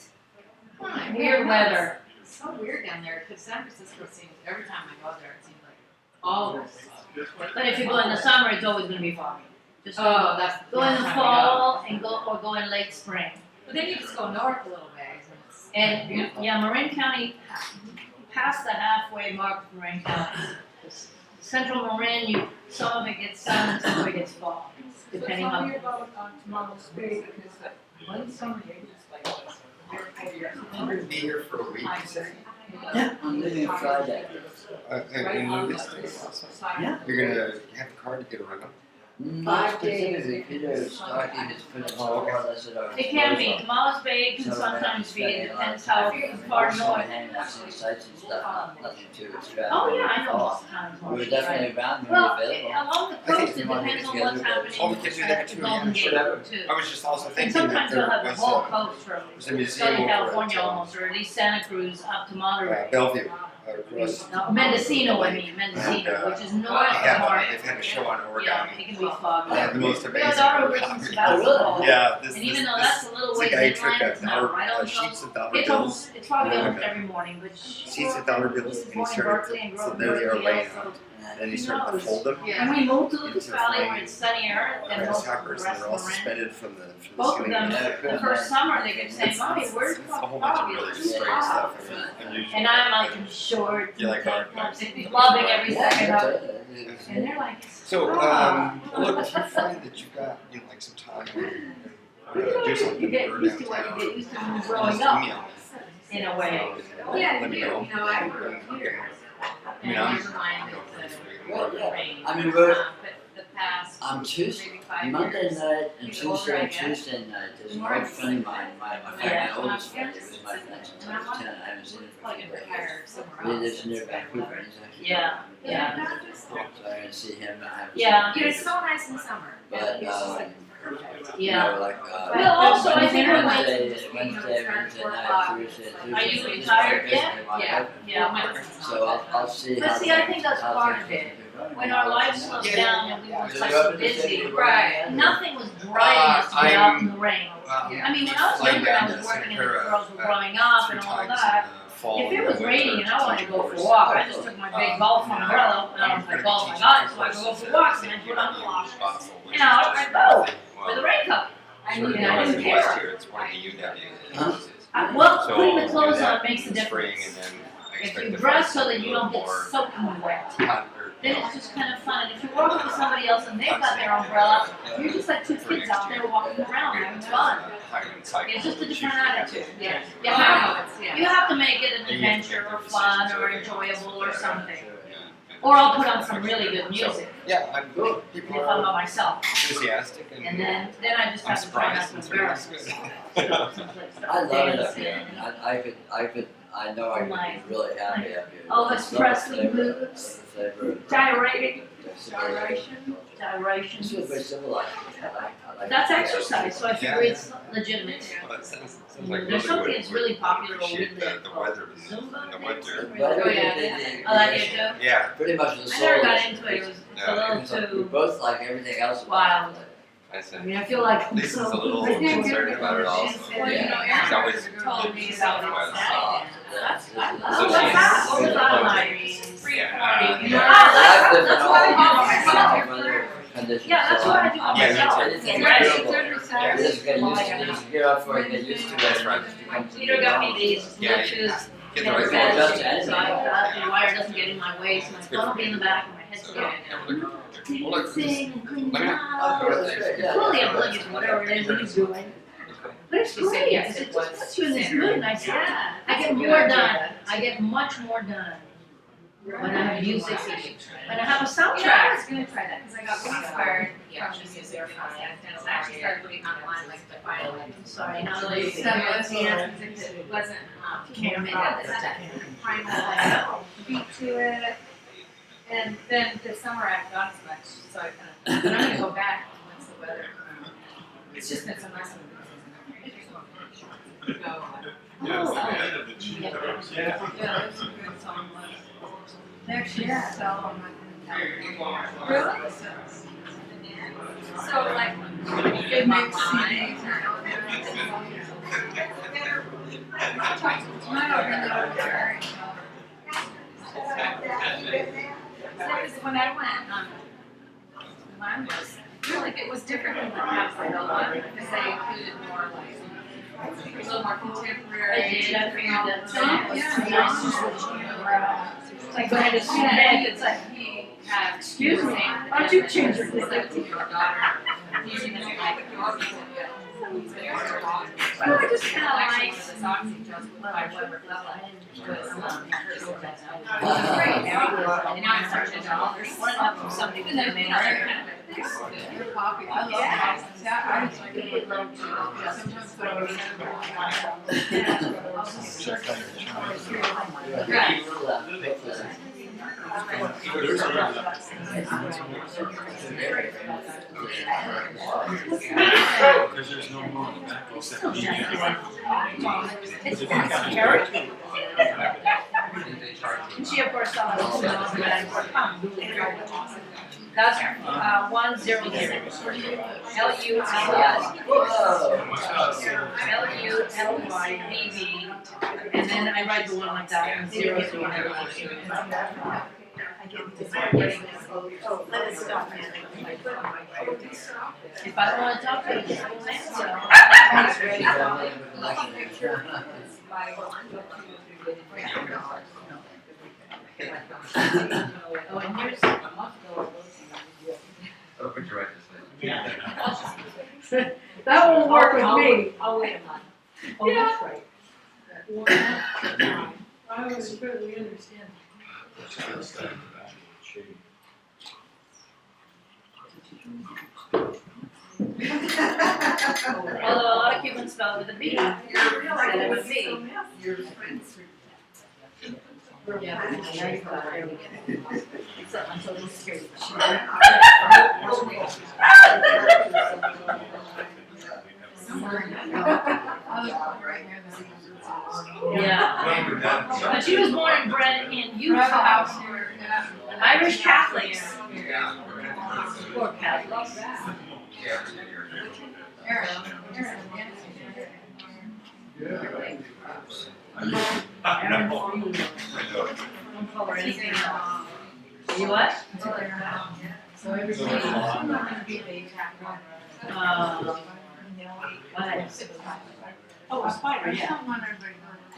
Weird weather. It's so weird down there, because San Francisco seems, every time I go there, it seems like all this. But if you go in the summer, it's always gonna be foggy. Just Oh, that's go in the time to fall and go in late spring. But then you just go north a little ways, and it's And beautiful. yeah, Marin County, past the halfway mark of Marin County. Central Marin, some of it gets sun and some of it gets fog, depending on. about tomorrow's day, because one summer they just like this. I'm gonna be here for a week. I'm leaving Friday. And you know this thing also? Yeah. You're gonna have a car to get around? Not specifically, Peter was talking, he's put it more or less at our. It can be, disposal. Kamala's Bay can So sometimes be, spending it a lot of depends how time far also north. hanging out some sites and stuff, nothing too extravagant. Oh, yeah, I know at all. most times. We were definitely around when Well, we were available. along the I think coast, if it you wanna depends get on what's together, happening Oh, we could do that at the too, Golden yeah, Gate whatever. too. I was just also And thinking that sometimes they'll there have the was whole coast from there's a museum Southern over California at almost, or at least Santa Cruz up to Monterey. Bellevue, across. No, Mendocino, I mean, Mendocino, which is north of Yeah, Mark. they've had a show on Yeah, origami. it can be foggy. They have the most amazing Theodora listens to basketball. Yeah, this, And even this, though this, that's a little this ways guy who inland, took it's not right on the sheets coast. of dollar It's bills, almost, it's probably almost every morning, but she sheets of grew up dollar in- bills, this is and he born in started, Berkeley and grew so up in there they are Berkeley laying also. out, and he Who started to knows? fold them. And we moved to Into Lucas the Valley flame. where it's sunnier than Like most of the hoppers, and rest they're of all the ranch. suspended from the Both of ceiling. them, the first summer they kept saying, Mommy, where's It's the a whole bunch of frog? really It's too strange hot. stuff. Unusual. And I'm like in shorts You and like tank art, tops, right? loving every Yeah, second of that's it. it. And they're like, So, "Stop." look, if you find that you've got, like some time to do something, You get or used to what downtown, you get used to when you're just growing up, email me. in a way. Oh, yeah, Let me you know. know, I work here. I mean, I'm Well, yeah. I mean, we're, But the past on Tuesday, maybe 5 Monday years. night and The older Tuesday I and get, Tuesday night, there's the an more old I friend of mine, my oldest friend, he was my friend since I was 10, I haven't seen him for a Like few in years. retire somewhere He else. lives near Vancouver, and he's actually. Yeah, yeah. So I'm gonna see him, I haven't. Yeah. seen him. It's so nice in summer. But, It's just like perfect. you Yeah. know, like, Well, also, I think Wednesday- Wednesday night, Thursday, Are you Tuesday. retired yet? Yeah. Yeah. So I'll see But how. see, I think that's how part things of it. are going. When our lives slowed down and we were So like you're up so in the busy, city, Right. nothing was driving us to get out in the rain. Yeah. I mean, when I was flying younger, down I was to working and the Santa girls were Clara, growing up and 2 all of times that. in the fall If it and was the raining winter and I wanted to go for a course. walk, I just took my big golf umbrella and I was like, golf, I got it, so I could go for walks and I put on galoshes. And out I go with a raincoat. I Sort of mean, I north didn't of care. West here, it's one of the UW. Huh? Well, So putting the do clothes that on makes a in the spring, difference. and then I If expect you to dress find so that something you a don't little get more soaking wet, hot, or, then it's just kind of fun. And if you're walking with somebody else and they've got their umbrella, you're just like two kids out there walking around having fun. It's just a different attitude. Yeah. You have to make it an adventure or fun or enjoyable or something. Or I'll put on some really good music Yeah, I'm good. if People I'm by are myself. enthusiastic, And and then I just I'm have to try not surprised. to It's embarrass really myself. good. I love it up here, I mean, I know I could Like- be really happy up here. Elvis I love the Presley flavor- moves. the flavor of- Gyrating, Gyration. gyrations. It's really very civilized, I like That's it. exercise, so I figure it's legitimate. Well, that sounds like There's something that's really popular where we appreciate live the called weather in Zumba. the winter. But Oh, yeah. they- I like it too. Yeah, pretty much the I soul. never got is- into it, it was, it's a No, little it's like we too both like everything else about wild. it. I I said. mean, I feel like I'm Lisa's a so. little I can't concerned get about it all. Well, you know, She's Erin always told me about it. That's, So oh, she's- that's all she's about a my Free Yeah. party. Yeah. That's what I do myself. myself. Yeah, that's what I do Yeah, me myself. too. Anything Right. available. You just get used to it, you get up for it, get used to it. That's right. Peter got me these Yeah, Bluetooth Get the right headsets, adjust so I thought the wire doesn't get in my way, so my phone will be in the back and my head's going. Dancing and cleaning Let me know. house. Fully oblivious to whatever it is that he's doing. But it's She said great, yes, because it it was just puts you in this mood, and I said, Yeah. I get more done, I get much more done when I have music, when I have a You know, I soundtrack. was gonna try that, because I got really inspired from the music and I actually started looking online, like, to find, like, I'm sorry, now that you some dance music that wasn't, Camp it had that primal, like, beat to it. And then this summer I haven't gone as much, so I kind of, but I'm gonna go back once the weather, it's just been so nice. Go. Yeah, the cheap dogs, yeah. Yeah, there's some good songs. They actually sell on my. Really? So like, it makes CDs or. I don't really know where. When I went, mine was, I feel like it was different than perhaps like a lot, because they included more like, a little more contemporary. I did, I figured that too. Yeah. Like when I just see Yeah, that, it's like he had. excuse me, why don't you change your It's like to your daughter. Using this like Well, I just kinda like. Great, and now I'm starting to all this. One of them, somebody with their name. Coffee, I love Check out your chart. Right. Because there's no more in the back except And she of course saw it. That's 100. LULYBB, and then I write the one like that, and 0 to whatever. Let it stop. If I don't wanna talk to you, just don't answer. Oh, and here's. Oh, put your right this way. That won't work with me. Oh, wait a minute. Oh, Yeah. that's right. I was totally understand. Although a lot of Cubans spell with a B, instead of a B. Yeah, now you've got it. Except on Social Security. Yeah. But she was born and bred in Utah. Irish Catholics. Poor Catholics. Don't call her anything else. You what? Oh, a spider, yeah.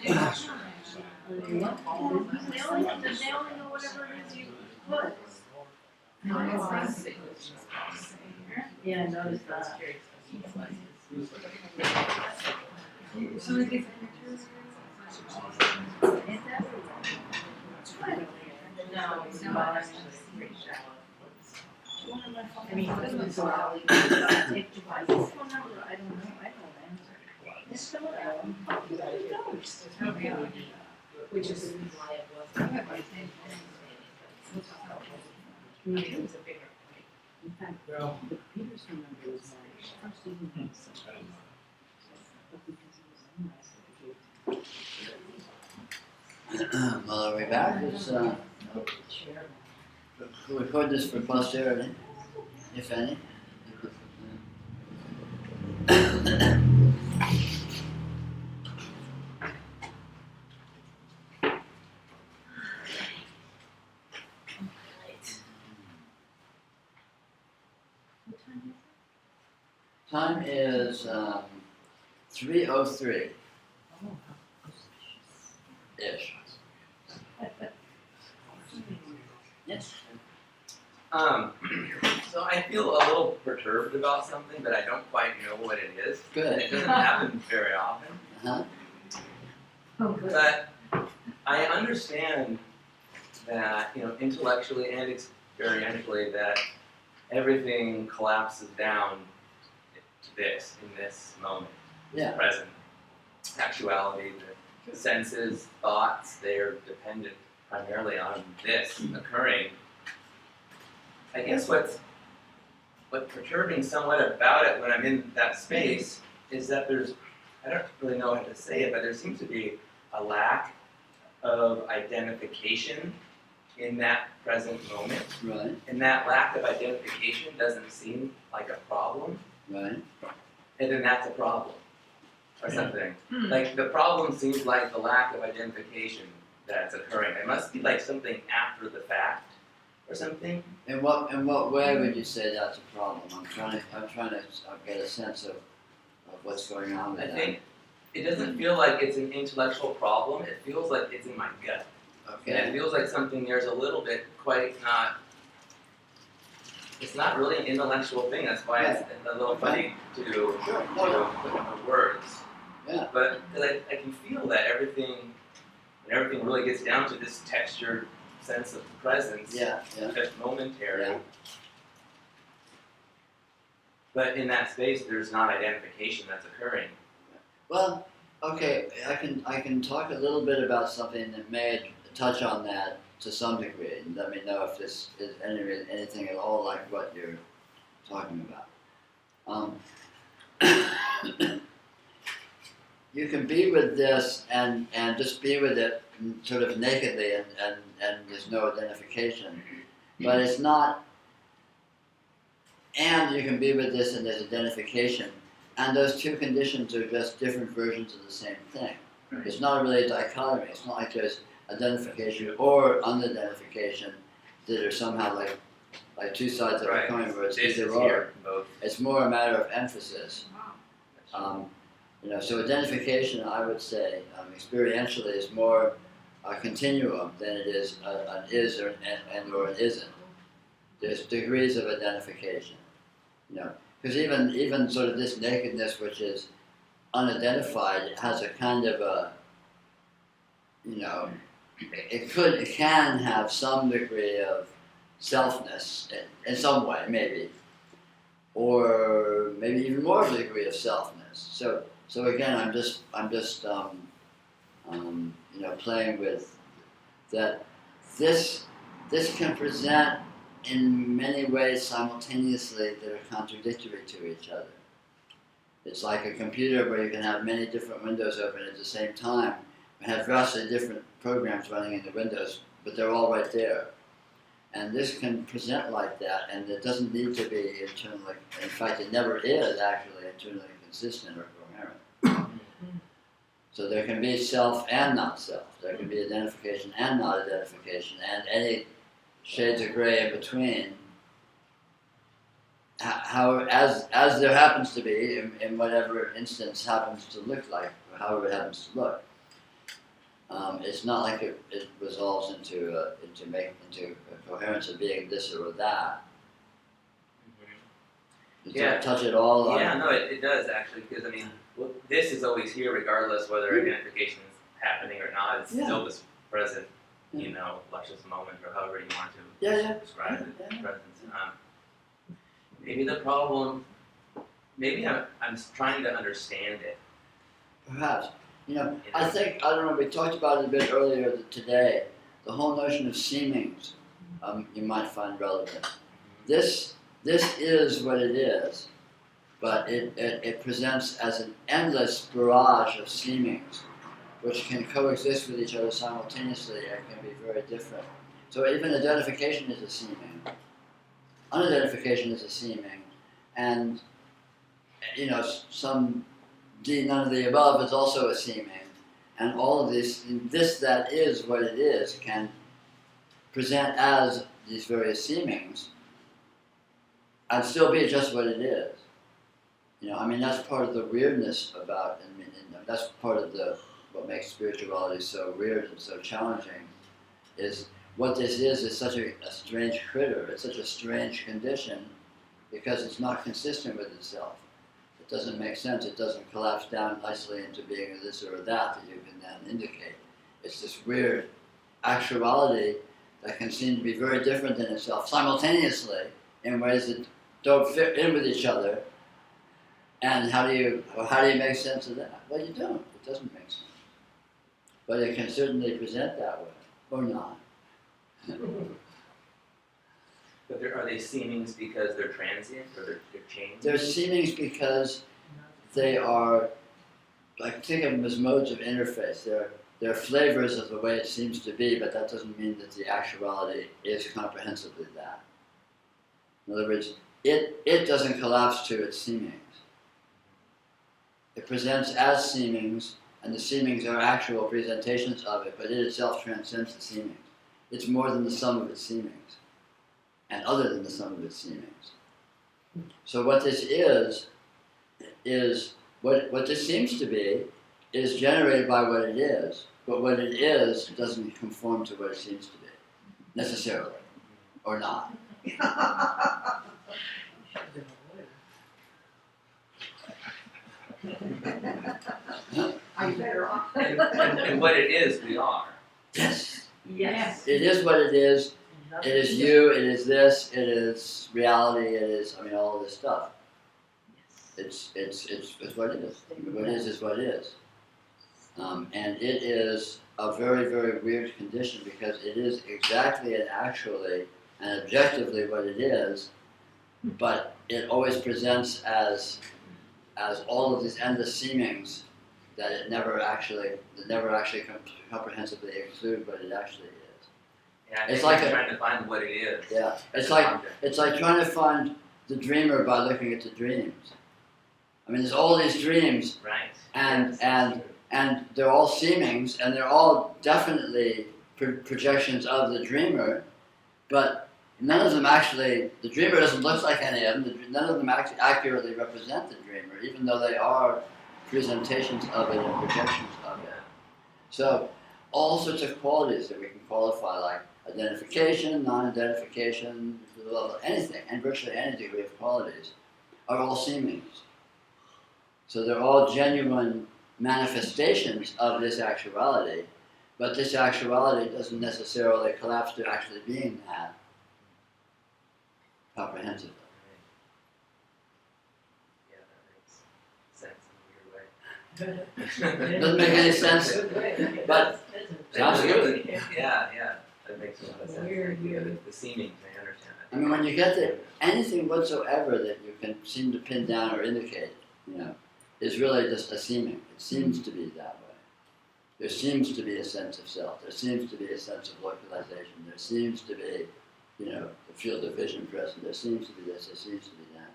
They only know whatever it is you put. Yeah, I noticed that. No, it's not. I mean, this is so early. This phone number, I don't know, I don't answer. It's so early. Which is why it was. In fact, the Peterson number was my first even answer. But because he was unlicensed, Well, are we back? It's, we'll record this for posterity, if any. Time is 3:03 ish. Yes. So I feel a little perturbed about something, but I don't quite know what it is. Good. And it doesn't happen very often. Uh-huh. But I understand that, intellectually and experientially, that everything collapses down to this, in this moment, Yeah. present. Actuality, the senses, thoughts, they are dependent primarily on this occurring. I guess what's perturbing somewhat about it when I'm in that space is that I don't really know how to say it, but there seems to be a lack of identification in that present moment. Right. And that lack of identification doesn't seem like a problem. Right. And then that's a problem. Or something. Like the problem seems like the lack of identification that's occurring. It must be like something after the fact or something. In what way would you say that's a problem? I'm trying to get a sense of what's going on with I that. think it doesn't feel like it's an intellectual problem. It feels like it's in my gut. Okay. And it feels like something there's a little bit quite not it's not really an intellectual thing. That's why it's a little funny to put into words. Yeah. But because I can feel that everything, when everything really gets down to this textured sense of presence, just momentary. Yeah. But in that space, there's not identification that's occurring. Well, okay, I can talk a little bit about something that may touch on that to some degree, and let me know if this is anything at all like what you're talking about. You can be with this and just be with it sort of nakedly and there's no identification, but it's not. And you can be with this and there's identification, and those two conditions are just different versions of the same thing. It's not really a dichotomy. It's not like there's identification or unidentification that are somehow like two sides of a coin where it's either or. It's more a matter of emphasis. So identification, I would say, experientially, is more a continuum than it is an is or an isn't. There's degrees of identification, because even sort of this nakedness, which is unidentified, it has a kind of a, it can have some degree of selfness in some way, maybe, or maybe even more of a degree of selfness. So again, I'm just playing with that. This can present in many ways simultaneously that are contradictory to each other. It's like a computer where you can have many different windows open at the same time and have vastly different programs running in the windows, but they're all right there. And this can present like that, and it doesn't need to be internally, in fact it never is actually internally consistent or coherent. So there can be self and not self. There can be identification and not identification, and any shades of gray in between. As there happens to be, in whatever instance happens to look like, or however it happens to look. It's not like it resolves into a coherence of being this or that. Does that touch it all? No, it does actually, because this is always here regardless whether identification is happening or not. It's still this present, luscious moment, or however you want to describe it, presence. Maybe the problem, maybe I'm trying to understand it. Perhaps. I don't know, we talked about it a bit earlier today, the whole notion of seemings, you might find relevant. This is what it is, but it presents as an endless barrage of seemings, which can coexist with each other simultaneously and can be very different. So even identification is a seeming, unidentification is a seeming, and some none of the above is also a seeming, and all of this that is what it is can present as these various seemings and still be just what it is. That's part of the weirdness about, that's part of what makes spirituality so weird and so challenging, is what this is such a strange critter, it's such a strange condition because it's not consistent with itself. It doesn't make sense. It doesn't collapse down nicely into being this or that you can then indicate. It's this weird actuality that can seem to be very different than itself simultaneously in ways that don't fit in with each other. And how do you make sense of that? Well, you don't. It doesn't make sense. But it can certainly present that way, or not. But are they seemings because they're transient or they're changing? They're seemings because they are, think of them as modes of interface. They're flavors of the way it seems to be, but that doesn't mean that the actuality is comprehensively that. In other words, it doesn't collapse to its seemings. It presents as seemings, and the seemings are actual presentations of it, but it itself transcends the seemings. It's more than the sum of its seemings, and other than the sum of its seemings. So what this is what this seems to be is generated by what it is, but what it is doesn't conform to what it seems to be, necessarily, or not. Are you better off? And what it is, we are. Yes. Yes. It is what it is. It is you. It is this. It is reality. It is. I mean, all of this stuff. It's what it is. What is what it is. And it is a very, very weird condition because it is exactly and actually and objectively what it is, but it always presents as all of these endless seemings that it never actually comprehensively include what it actually is. Yeah, I It's think like we're a- trying to find what it is. Yeah, as it's an like object. it's like trying to find the dreamer by looking at the dreams. I mean, there's all these dreams, Right. and Yes, and that's true. and they're all seemings, and they're all definitely projections of the dreamer, but none of them actually. The dreamer doesn't look like any of them. None of them actually accurately represent the dreamer, even though they are presentations of it and projections of it. So, all sorts of qualities that we can qualify, like identification, non-identification, anything, and virtually any degree of qualities, are all seemings. So they're all genuine manifestations of this actuality, but this actuality doesn't necessarily collapse to actually being that comprehensively. Yeah, that makes sense in a weird way. Doesn't make any sense, but sounds good. Yeah, that makes a lot of sense. Weird. The seemings, I understand that. I mean, when you get to anything whatsoever that you can seem to pin down or indicate, is really just a seeming. It seems to be that way. There seems to be a sense of self. There seems to be a sense of localization. There seems to be, the field of vision present. There seems to be this. There seems to be that.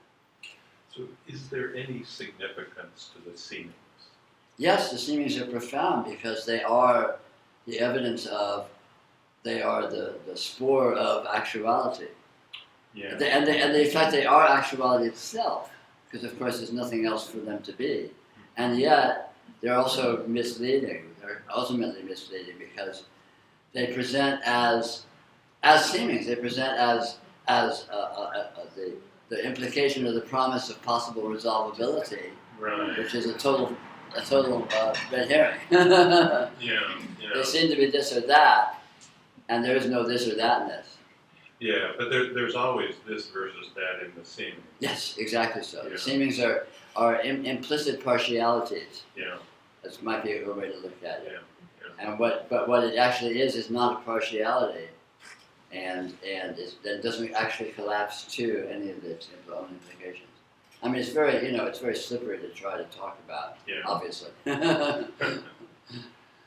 So is there any significance to the seemings? Yes, the seemings are profound because they are the evidence of, they are the spore of actuality. Yeah. And in fact, they are actuality itself, because of course there's nothing else for them to be. And yet, they're also misleading. They're ultimately misleading because they present as seemings. They present as the implication of the promise of possible resolvability, Right. which is a total red herring. Yeah. They seem to be this or that, and there is no this or thatness. Yeah, but there's always this versus that in the seeming. Yes, exactly so. Yeah. The seemings are implicit partialities. Yeah. That might be a good way to look at it. Yeah. And but what it actually is not a partiality, and that doesn't actually collapse to any of its own implications. I mean, it's very slippery to try to talk about. Yeah. Obviously.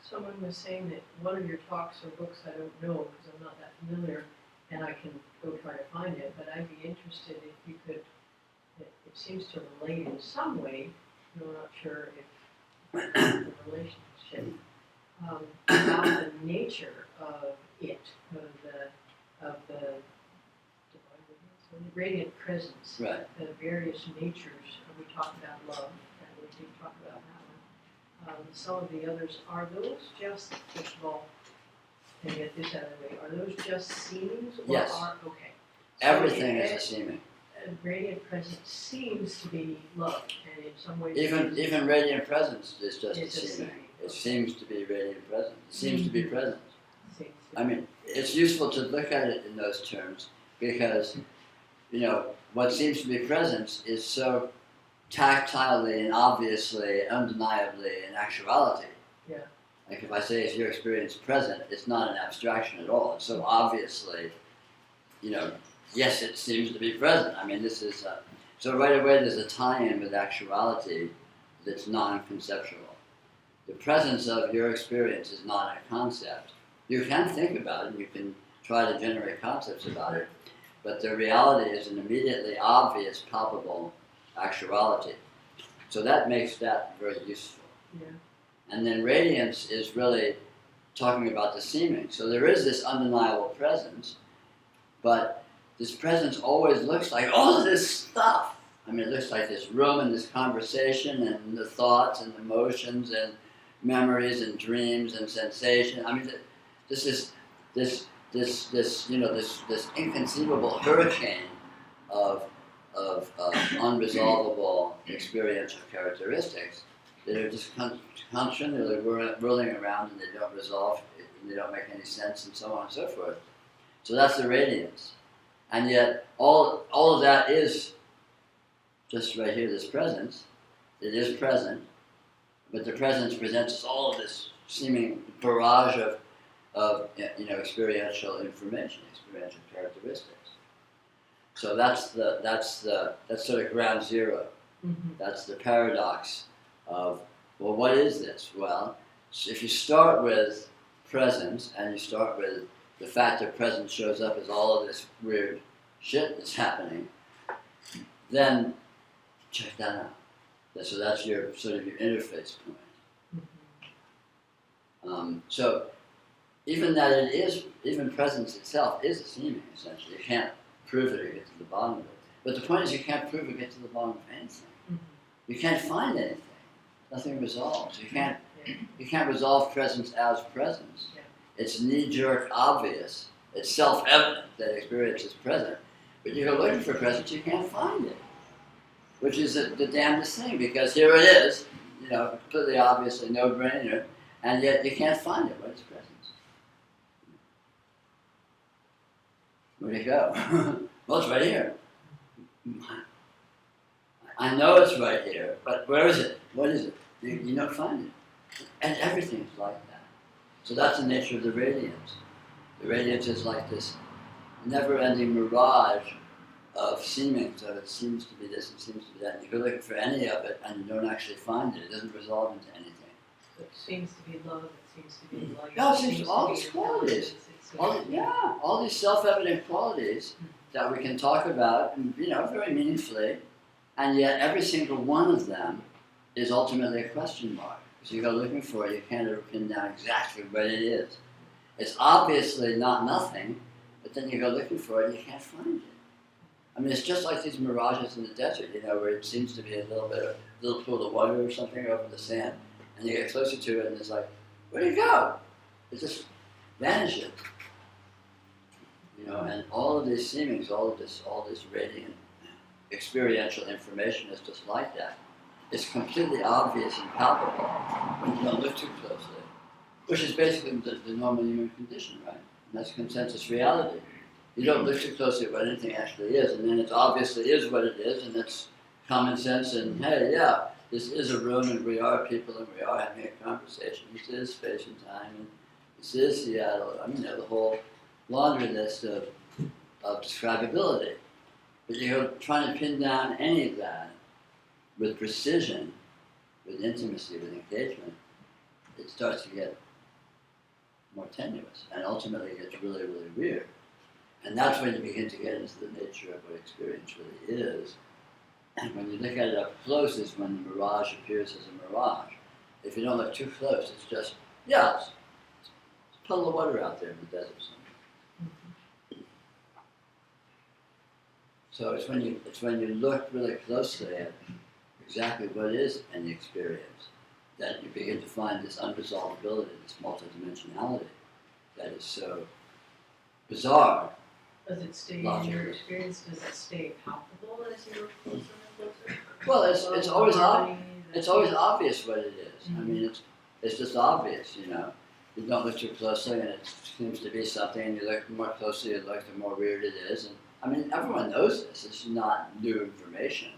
Someone was saying that one of your talks or books, I don't know because I'm not that familiar, and I can go try to find it, but I'd be interested if you could, it seems to relate in some way, I'm not sure if the relationship, about the nature of it, of the radiant presence, Right. the various natures. We talked about love, and we did talk about that one. Some of the others, are those just, first of all, and get this out of the way, are those just seemings? Or Yes. okay. Everything is a seeming. Radiant presence seems to be love, and in some ways. Even radiant presence is just a It's a seeming. seeming. It seems to be radiant presence. It seems to be presence. Seems to I mean, it's useful to look at it in those terms because, what seems to be presence is so tactilely and obviously, undeniably in actuality. Yeah. Like if I say, is your experience present, it's not an abstraction at all. It's so obviously, yes, it seems to be present. I mean, this is, so right away there's a tie-in with actuality that's non-conceptual. The presence of your experience is not a concept. You can think about it, you can try to generate concepts about it, but the reality is an immediately obvious, palpable actuality. So that makes that very useful. Yeah. And then radiance is really talking about the seeming. So there is this undeniable presence, but this presence always looks like all of this stuff. I mean, it looks like this room and this conversation and the thoughts and emotions and memories and dreams and sensation. I mean, this this inconceivable hurricane of unresolvable experiential characteristics that are just continually whirling around and they don't resolve, and they don't make any sense, and so on and so forth. So that's the radiance. And yet all of that is just right here, this presence. It is present, but the presence presents us all of this seeming barrage of experiential information, experiential characteristics. So that's sort of ground zero. Mm-hmm. That's the paradox of, well, what is this? Well, if you start with presence and you start with the fact that presence shows up as all of this weird shit that's happening, then check that out. So that's your sort of your interface point. So even presence itself is a seeming, essentially. You can't prove it or get to the bottom of it. But the point is you can't prove or get to the bottom of anything. You can't find anything. Nothing resolves. You can't resolve presence as presence. It's knee-jerk obvious. It's self-evident that experience is present. But you go looking for presence, you can't find it. Which is the damnedest thing, because here it is, completely obviously no-brainer, and yet you can't find it. What is presence? Where'd it go? Well, it's right here. I know it's right here, but where is it? What is it? You don't find it. And everything's like that. So that's the nature of the radiance. The radiance is like this never-ending mirage of seemings, so it seems to be this, it seems to be that. You go looking for any of it, and you don't actually find it. It doesn't resolve into anything. It seems to be love, it seems to be light. No, it seems to all these qualities. All these self-evident qualities that we can talk about, very meaningfully, and yet every single one of them is ultimately a question mark. So you go looking for it, you can't ever pin down exactly what it is. It's obviously not nothing, but then you go looking for it and you can't find it. I mean, it's just like these mirages in the desert, where it seems to be a little pool of water or something over the sand, and you get closer to it and it's like, where'd it go? It just vanishes. And all of these seemings, all this radiant experiential information is just like that. It's completely obvious and palpable when you don't look too closely, which is basically the normal human condition, right? And that's consensus reality. You don't look too closely at what anything actually is, and then it obviously is what it is, and it's common sense, and hey, yeah, this is a room, and we are people, and we are having a conversation. This is space and time, and this is Seattle. I mean, the whole laundry list of describability. But you're trying to pin down any of that with precision, with intimacy, with engagement, it starts to get more tenuous, and ultimately it gets really, really weird. And that's when you begin to get into the nature of what experience really is. And when you look at it up close is when the mirage appears as a mirage. If you don't look too close, it's just, it's a puddle of water out there in the desert somewhere. So it's when you look really closely at exactly what is an experience that you begin to find this unresolvability, this multidimensionality that is so bizarre. Does it stay in your experience? Does it stay palpable as you look closer and closer? Well, it's always obvious what it is. I mean, it's just obvious, You don't look too closely, and it seems to be something. And you look more closely, you look, the more weird it is. And I mean, everyone knows this. It's not new information.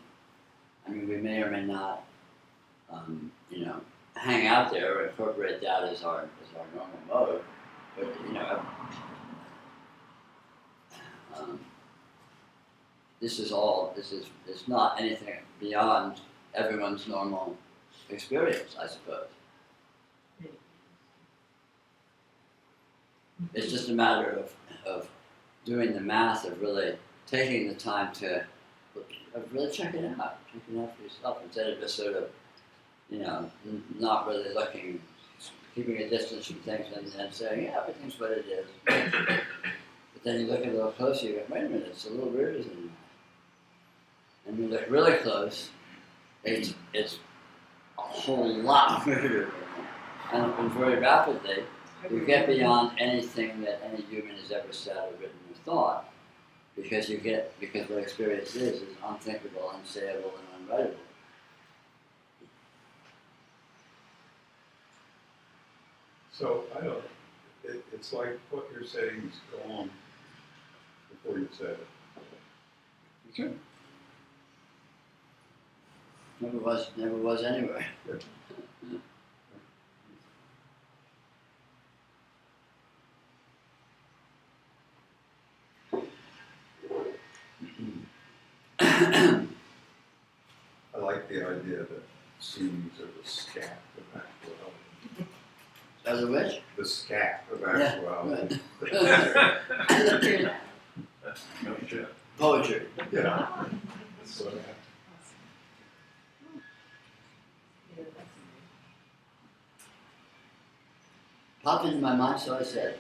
I mean, we may or may not, hang out there or incorporate that as our normal mode. But it's not anything beyond everyone's normal experience, I suppose. It's just a matter of doing the math, of really taking the time to really check it out for yourself, instead of just sort of, not really looking, keeping a distance from things and saying, yeah, everything's what it is. But then you look a little closer, you go, wait a minute, it's a little weirder than that. And you look really close, it's a whole lot weirder than that. And very rapidly, You get beyond anything that any human has ever said or written or thought, because what experience is unthinkable, unsayable, and unwritable. So, I don't, it's like what you're saying is go on before you said it. Sure. Never was anywhere. I like the idea that seemings are the scat of actuality. As a which? The scat of Yeah, actuality. No shit. Poetry. Yeah. That's what I Popped into my mind, so I said.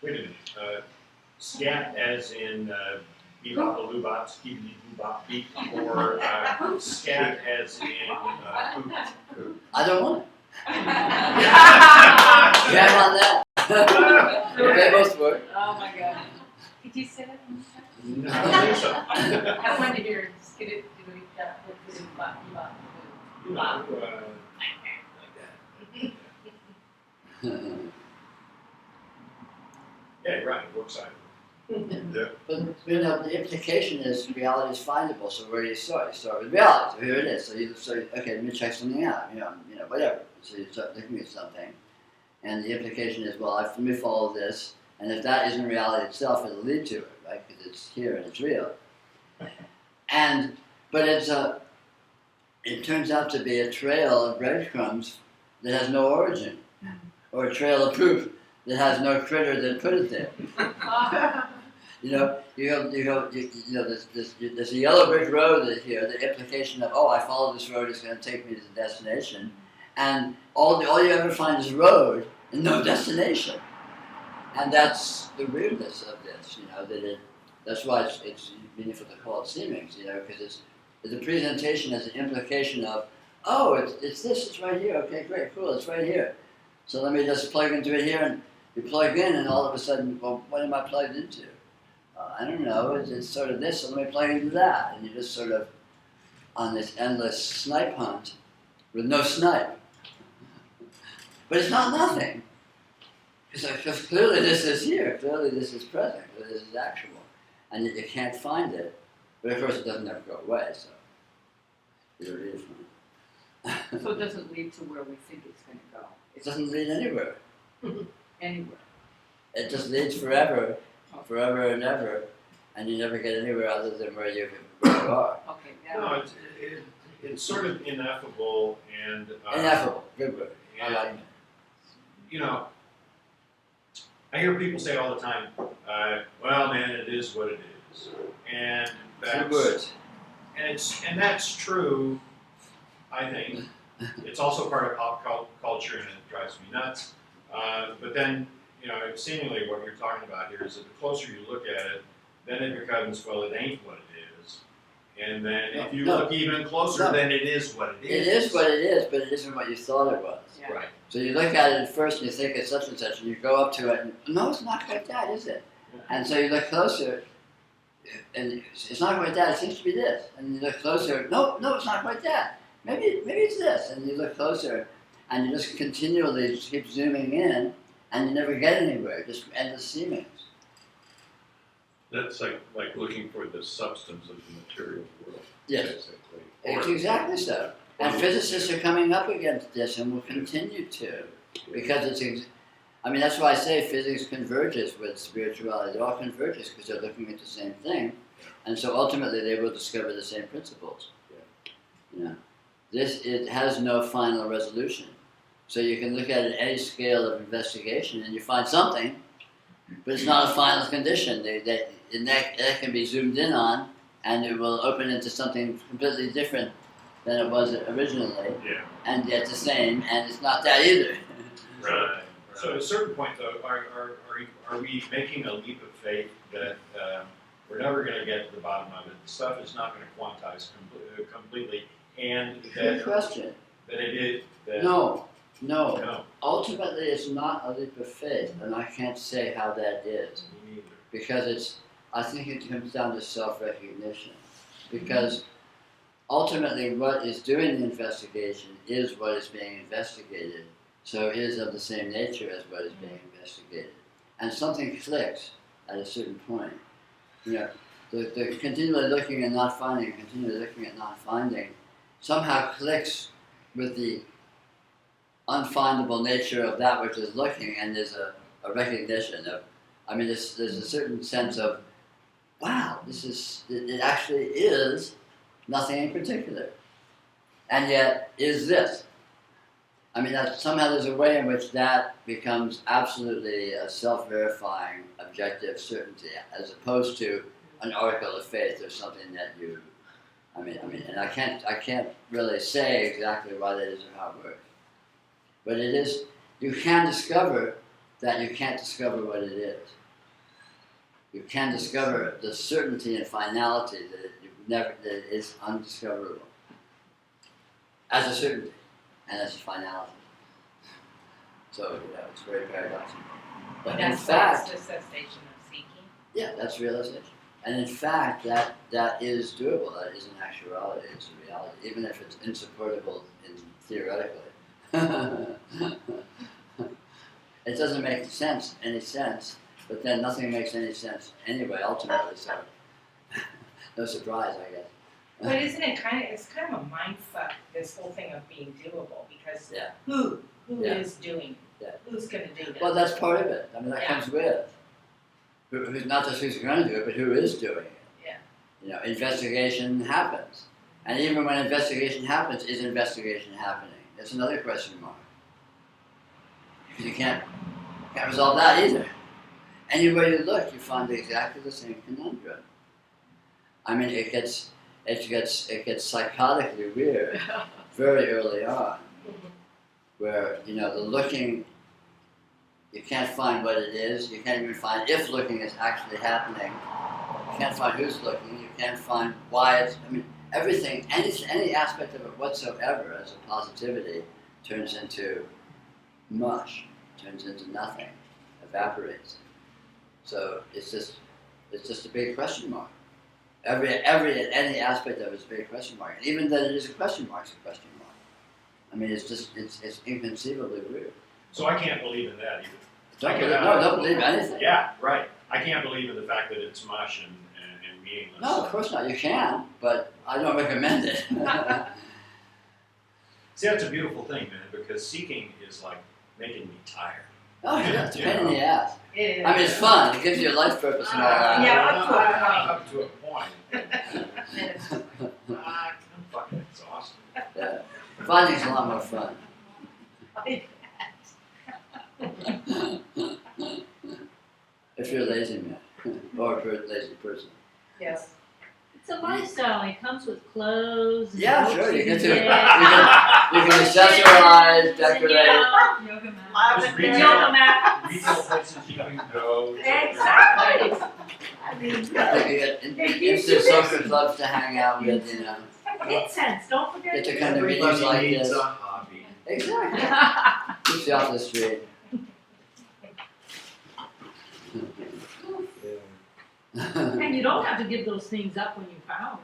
Wait a minute, scat as in bebop a loobop, skibidi boobop beep, or scat as in poop? I don't want it. Jam on that. They both work. Oh my god. Did you say that? No, I don't think so. I wanted to hear skid it, do it, bop, bop, You know, bop. like that. Yeah, you're right, it works out. Yeah. But the implication is reality is findable. So where do you start? You start with reality. So here it is. So okay, let me check something out. You know, whatever. So you start looking at something, and the implication is, well, let me follow this, and if that isn't reality itself, it'll lead to it, right? Because it's here and it's real. But it turns out to be a trail of breadcrumbs that has no origin, or a trail of proof that has no critter that put it there. There's a yellow brick road that here. The implication of, I follow this road is going to take me to the destination, and all you ever find is road and no destination. And that's the weirdness of this, that's why it's meaningful to call it seemings, because it's a presentation as an implication of, it's this, it's right here. Okay, great, cool, it's right here. So let me just plug into it here, and you plug in, and all of a sudden, well, what am I plugged into? I don't know, it's sort of this, so let me plug into that. And you're just sort of on this endless snipe hunt with no snipe. But it's not nothing. Because clearly this is here, clearly this is present, clearly this is actual. And you can't find it, but of course it doesn't ever go away, so it'll lead from So it doesn't lead to where we think it's going to go. It doesn't lead anywhere. Anywhere. It just leads forever and ever, and you never get anywhere other than where you are. Okay, yeah. No, it's sort of ineffable and Ineffable, good word. I and, like it. I hear people say all the time, well, man, it is what it is. And Good words. and that's true, I think. It's also part of pop culture, and it drives me nuts. But then, seemingly what you're talking about here is that the closer you look at it, then it becomes, well, it ain't what it is. And then if you look even closer, then it is what it is. It is what it is, but it isn't what you thought it was. Yeah. Right. So you look at it at first and you think it's such and such, and you go up to it, and no, it's not quite that, is it? And so you look closer, and it's not quite that, it seems to be this. And you look closer, no, it's not quite that. Maybe it's this. And you look closer, and you just continually keep zooming in, and you never get anywhere, just endless seemings. That's like looking for the substance of the material world. Yes. Basically. It's exactly so. And physicists are coming up against this and will continue to, because that's why I say physics converges with spirituality. It all converges because they're looking at the same thing, and so ultimately they will discover the same principles. It has no final resolution. So you can look at it at any scale of investigation and you find something, but it's not a final condition. That can be zoomed in on, and it will open into something completely different than it was originally, Yeah. and yet the same, and it's not that either. Right. So at a certain point, though, are we making a leap of faith that we're never going to get to the bottom of it? The stuff is not going to quantize completely, and Good that question. that it is that No. no, Ultimately, it's not a leap of faith, and I can't say how that is. me neither. Because I think it comes down to self-recognition. Because ultimately what is doing the investigation is what is being investigated. So it is of the same nature as what is being investigated. And something clicks at a certain point. You know, the continually looking and not finding, continually looking at not finding, somehow clicks with the unfindable nature of that which is looking, and there's a recognition of, there's a certain sense of, wow, it actually is nothing in particular. And yet, is this? That somehow there's a way in which that becomes absolutely a self-verifying, objective certainty, as opposed to an article of faith or something that you, and I can't really say exactly why that is or how it works. But it is, you can discover that you can't discover what it is. You can discover the certainty and finality that it is undiscoverable. As a certainty and as a finality. So, it's very paradoxical. But in fact, that's the cessation of seeking. yeah, that's realization. And in fact, that is doable. That is an actuality. It's a reality, even if it's insupportable theoretically. It doesn't make any sense, but then nothing makes any sense anyway, ultimately, so no surprise, I guess. But isn't it it's kind of a mindfuck, this whole thing of being doable, because Yeah. who Yeah. is doing, Yeah. who's gonna do this? Well, that's part of it. That Yeah. comes with. Who's not just who's going to do it, but who is doing it. Yeah. Investigation happens. And even when investigation happens, is investigation happening? That's another question mark. Because you can't resolve that either. Anywhere you look, you find exactly the same conundrum. It gets psychotically weird very early on, where the looking, you can't find what it is. You can't even find if looking is actually happening. You can't find who's looking. You can't find why it's. Everything, any aspect of it whatsoever as a positivity turns into mush, turns into nothing, evaporates. So it's just a big question mark. Any aspect of it is a big question mark. And even that it is a question mark is a question mark. It's inconceivably weird. So I can't believe in that either. Don't believe anything. Yeah, right. I can't believe in the fact that it's mush and meaningless. No, of course not. You can, but I don't recommend it. See, that's a beautiful thing, man, because seeking is like making me tired. Oh yeah, it's a pain in the ass. It is. It's fun. It gives you a life purpose and all that. Yeah, up to a point. I'm fucking exhausted. Yeah. Finding's a lot more fun. If you're a lazy man or a lazy person. Yes. It's a lifestyle. It comes with clothes. And Yeah, books sure. You can get to get. you can accessorize, decorate. Yoga mat. There's Yoga mat. retail places you can go. Exactly. You get instant social clubs to hang out with. Incense. Don't forget. Get to come to meetings like needs this. a hobby. Exactly. Keeps you off the street. And you don't have to give those things up when you found.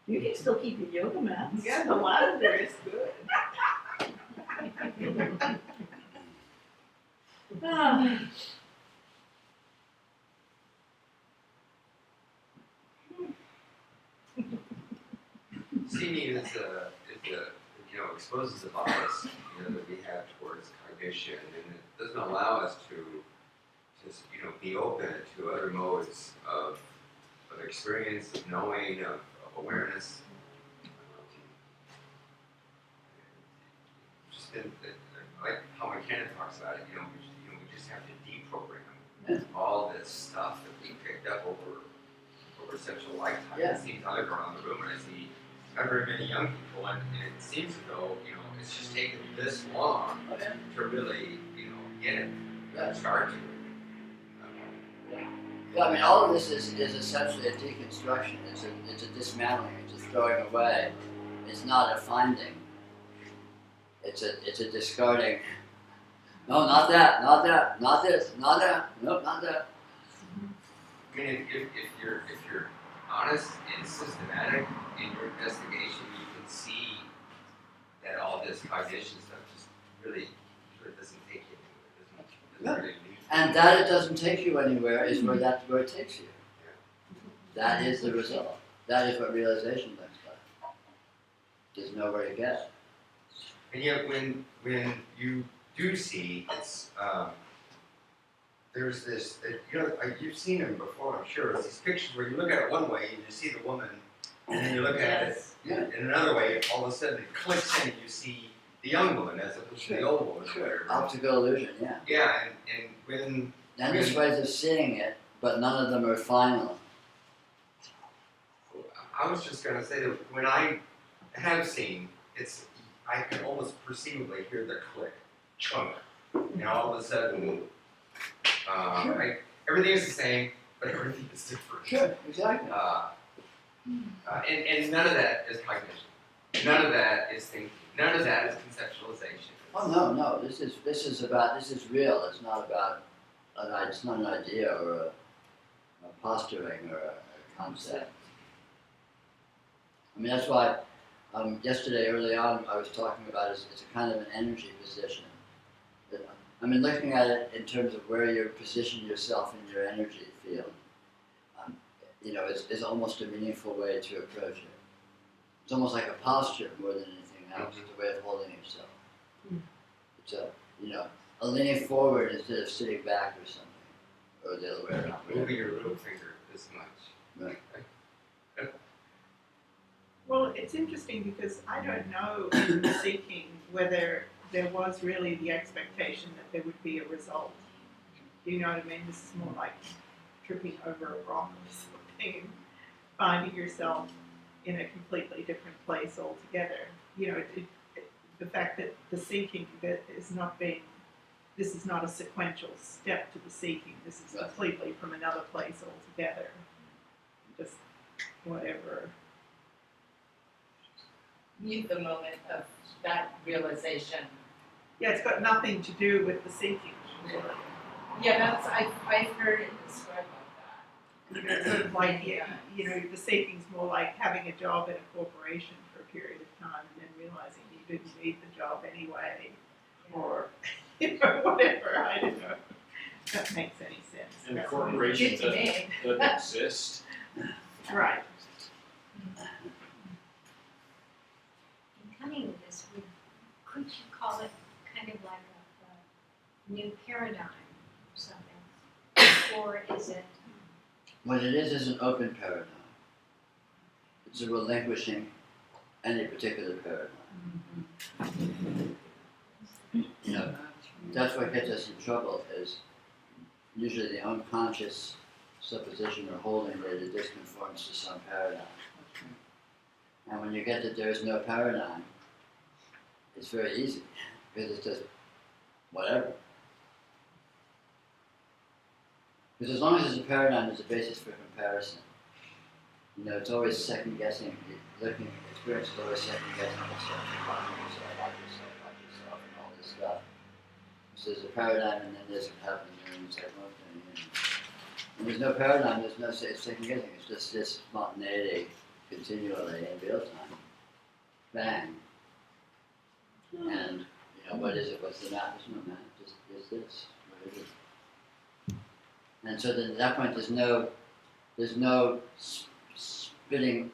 You can still keep your yoga mats. Yeah, the lavender is good. Ah. Seeming exposes the bias, that we have towards cognition, and it doesn't allow us to just, be open to other modes of experience, of knowing, of awareness. Like how McKenna talks about it, we just have to deprogram all this stuff that we picked up over such a lifetime. Yeah. It seems I look around the room and I see not very many young people, and it seems as though, it's just taken this long to really, get it, start to. Yeah, I mean, all of this is essentially a deconstruction. It's a dismantling. It's a throwing away. It's not a finding. It's a discarding. No, not that. Not that. Not this. Not that. Nope, not that. I mean, if you're honest and systematic in your investigation, you can see that all this cognition stuff just really doesn't take you anywhere. It doesn't really lead. And that it doesn't take you anywhere is where it takes you. That is the result. That is what realization looks like. There's nowhere to get. And yet, when you do see, it's there's this. You've seen them before, I'm sure. It's these pictures where you look at it one way and you see the woman, and then you look at it in another way, and all of a sudden it clicks in, and you see the young woman as opposed to the old woman. Sure. Optical illusion, yeah. Yeah, and when. And there's ways of seeing it, but none of them are final. I was just going to say that when I have seen, I can almost perceivably hear the click, chunk, and all of a sudden, everything is the same, but everything is different. Sure, exactly. And none of that is cognition. None of that is thinking. None of that is conceptualization. Oh no! This is real. It's not about. It's not an idea or a posturing or a concept. I mean, that's why yesterday early on I was talking about it's a kind of an energy position. I mean, looking at it in terms of where you position yourself in your energy field, is almost a meaningful way to approach it. It's almost like a posture more than anything else. It's a way of holding yourself. It's a leaning forward instead of sitting back or something, or the other way around. Moving your little finger this much. Right. Well, it's interesting because I don't know in the seeking whether there was really the expectation that there would be a result. You know what I mean? This is more like tripping over a rock or something, finding yourself in a completely different place altogether. The fact that the seeking this is not a sequential step to the seeking. This is completely from another place altogether. Just whatever. Meet the moment of that realization. Yeah, it's got nothing to do with the seeking. Yeah, I've heard it described like that. Sort of like, the seeking's more like having a job in a corporation for a period of time and then realizing you didn't need the job anyway, or whatever. I don't know if that makes any sense. And That's corporations what it did to me. that exist. Right. Coming with this, could you call it kind of like a new paradigm or something? Or is it? What it is an open paradigm. It's a relinquishing any particular paradigm. That's what gets us in trouble is usually the unconscious supposition or holding that it disconforms to some paradigm. And when you get that there is no paradigm, it's very easy because it's just whatever. Because as long as there's a paradigm, there's a basis for comparison. It's always second guessing. Experience is always second guessing yourself, like yourself, and all this stuff. So there's a paradigm, and then this happens, and it's like, okay. When there's no paradigm, there's no second guessing. It's just this spontaneity continually in real time. Bang. And what is it? What's the map? There's no map. Just is this. What is it? And so then at that point, there's no splitting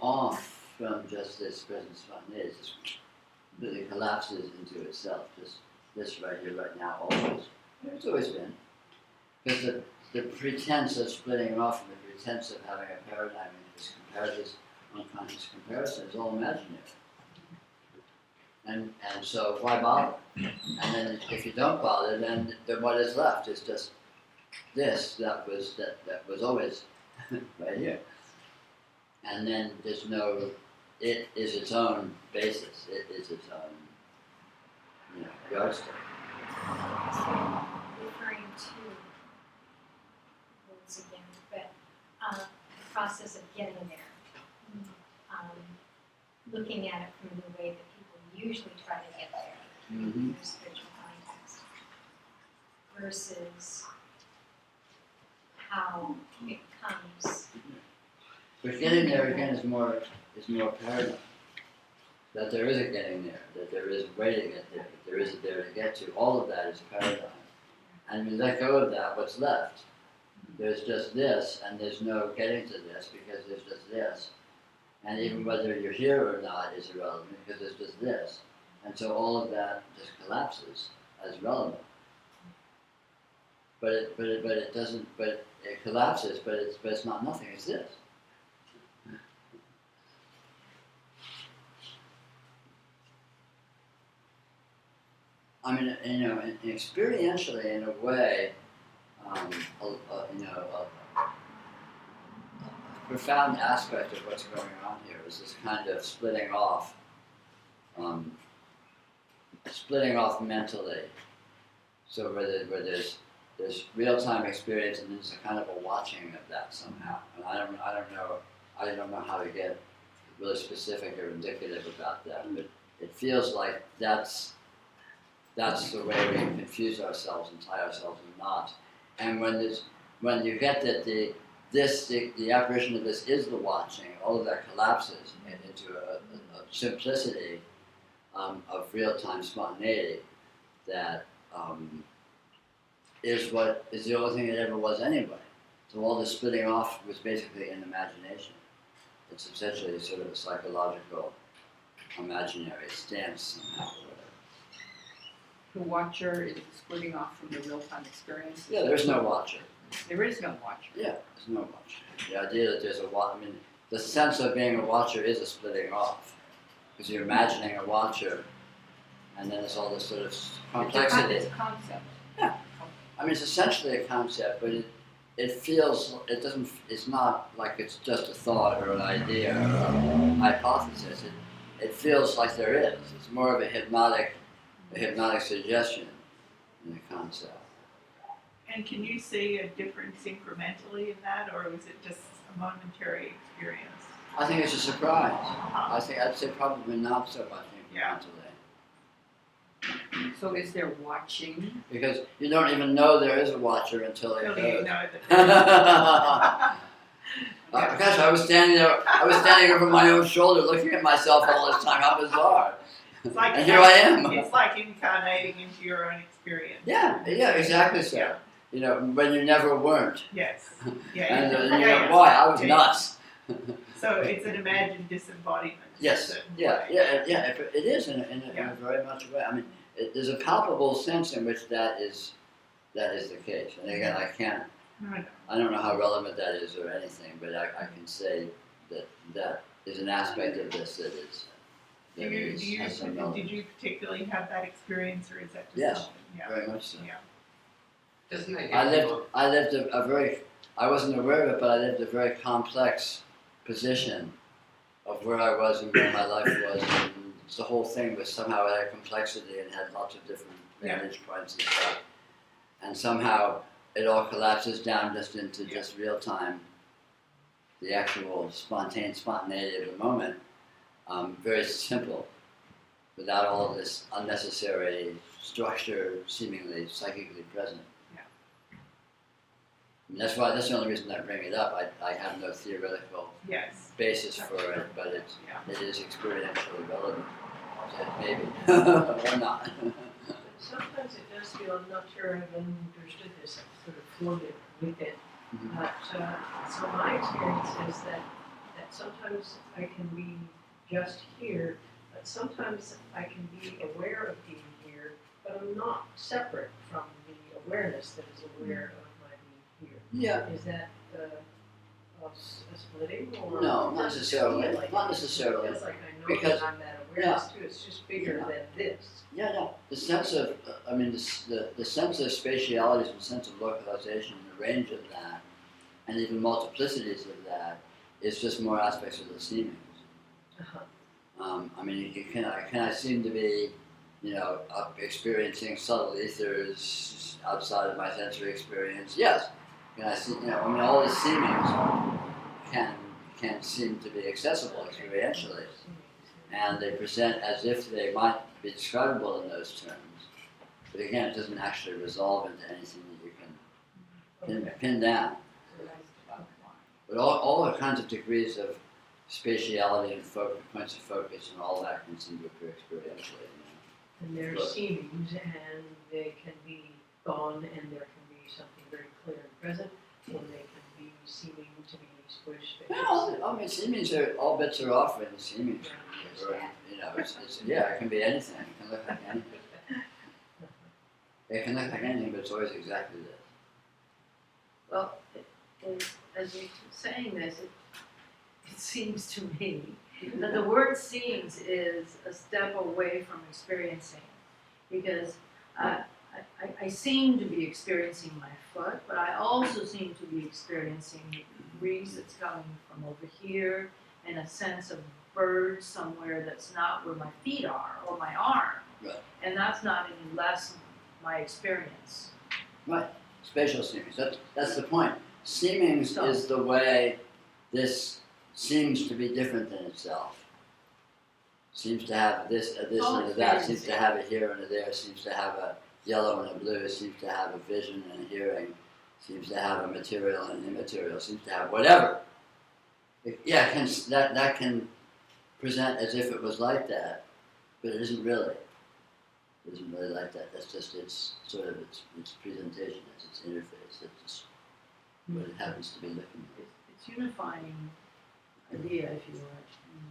off from just this present spontaneity. It just completely collapses into itself. Just this right here, right now, always. It's always been. Because the pretense of splitting off and the pretense of having a paradigm in this unconscious comparison is all imaginary. And so why bother? And then if you don't bother, then what is left is just this that was always right here. And then there's no it is its own basis. It is its own, yardstick. Referring to words again, but the process of getting there. Looking at it from the way that people usually try to get there in their spiritual context versus how it comes. But getting there again is more paradigm. That there is a getting there, that there is a way to get there, that there is a there to get to. All of that is paradigm. And we let go of that, what's left? There's just this, and there's no getting to this because there's just this. And even whether you're here or not is irrelevant because there's just this. And so all of that just collapses as relevant. But it collapses, but it's not nothing, it's this. I mean, experientially, in a way, a profound aspect of what's going on here is this kind of splitting off mentally. So where there's real-time experience and there's a kind of a watching of that somehow. And I don't know how to get really specific or indicative about that, but it feels like that's the way we confuse ourselves and tie ourselves in knots. And when you get that the apparition of this is the watching, all of that collapses into a simplicity of real-time spontaneity that is the only thing it ever was anyway. So all the splitting off was basically an imagination. It's essentially sort of a psychological imaginary stance somehow. The watcher is splitting off from the real-time experience. Yeah, there's no watcher. There is no watcher. Yeah, there's no watcher. The idea that there's the sense of being a watcher is a splitting off. Because you're imagining a watcher, and then there's all this sort of complexity. It's a concept. Yeah. I mean, it's essentially a concept, but it's not like it's just a thought or an idea or a hypothesis. It feels like there is. It's more of a hypnotic suggestion in the concept. And can you see a difference incrementally in that, or is it just a momentary experience? I think it's a surprise. I'd say probably not so much incrementally. So is there watching? Because you don't even know there is a watcher until it occurs. Gosh, I was standing over my own shoulder looking at myself all this time. How bizarre. It's like and here I am. It's like incarnating into your own experience. Yeah, exactly so. Yeah. When you never weren't. Yes. Yeah. Why? I was nuts. So it's an imagined disembodiment. Yes. Yeah. It is in a very much way. I mean, there's a palpable sense in which that is the case. And again, I don't know how relevant that is or anything, but I can say that is an aspect of this that is. Did you particularly have that experience, or is that just something? Yeah. Very much so. Yeah. I wasn't aware of it, but I lived a very complex position of where I was and where my life was, and the whole thing was somehow had a complexity and had lots of different vantage points and stuff. And somehow it all collapses down just into just real time, the actual spontaneity of the moment. Very simple, without all of this unnecessary structure seemingly psychically present. And that's the only reason I bring it up. I have no theoretical basis for it, but it is experientially relevant. Maybe. Or not. Sometimes it does feel, I'm not sure I've understood this, I've sort of floated with it. But so my experience is that sometimes I can be just here, but sometimes I can be aware of being here, but I'm not separate from the awareness that is aware of my being here. Yeah. Is that a splitting or? No, not necessarily. Like Not necessarily. It's like I know Because, that I'm that awareness too. It's just bigger than this. Yeah. The sense of, the sense of spatiality and the sense of localization and the range of that, and even multiplicities of that, is just more aspects of the seemings. Uh-huh. I mean, can I seem to be, experiencing subtle ethers outside of my sensory experience? Yes. Can I see, all these seemings can seem to be accessible experientially, and they present as if they might be describable in those terms. But again, it doesn't actually resolve into anything that you can pin down. But all the kinds of degrees of spatiality and points of focus and all that can seem to appear experientially. And they're seemings, and they can be gone, and there can be something very clear and present, or they can be seeming to be squished. Yeah, seemings are, all bets are off in the seemings. Or, it can be anything. It can look like anything. It can look like anything, but it's always exactly this. Well, as you're saying this, it seems to me that the word seems is a step away from experiencing, because I seem to be experiencing my foot, but I also seem to be experiencing the breeze that's coming from over here, and a sense of birds somewhere that's not where my feet are or my arm. Right. And that's not any less my experience. Right. Spatial seemings. That's the point. Seemings is the way this seems to be different than itself. Seems to have this, and a that, seems to have a here and a there, seems to have a yellow and a blue, seems to have a vision and a hearing, seems to have a material and an immaterial, seems to have whatever. That can present as if it was like that, but it isn't really. It isn't really like that. That's just its presentation, it's its interface, it's what it happens to be looking at. Its unifying idea, if you want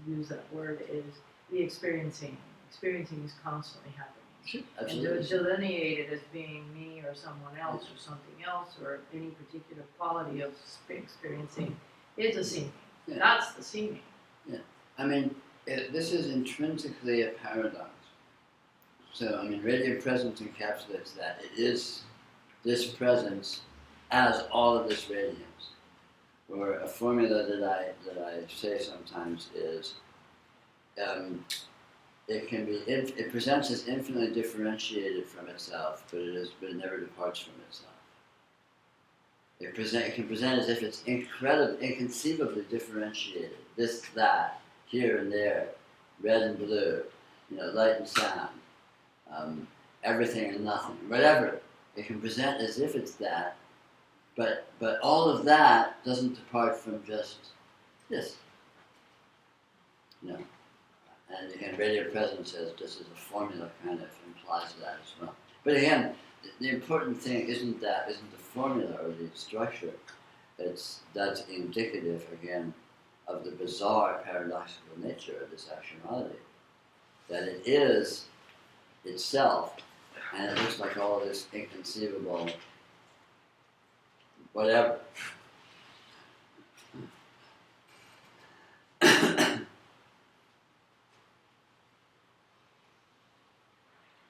to use that word, is the experiencing. Experiencing is constantly happening. Sure, absolutely. And to delineate it as being me or someone else or something else or any particular quality of experiencing is a seeming. Yeah. That's the seeming. Yeah. This is intrinsically a paradox. So, radiant presence encapsulates that. It is this presence as all of this radiance. Or a formula that I say sometimes is, it presents as infinitely differentiated from itself, but it never departs from itself. It can present as if it's inconceivably differentiated. This, that, here and there, red and blue, light and sound, everything and nothing, whatever. It can present as if it's that, but all of that doesn't depart from just this. And again, radiant presence says just as a formula kind of implies that as well. But again, the important thing isn't the formula or the structure. That's indicative again of the bizarre paradoxical nature of this actuality. That it is itself, and it looks like all this inconceivable whatever.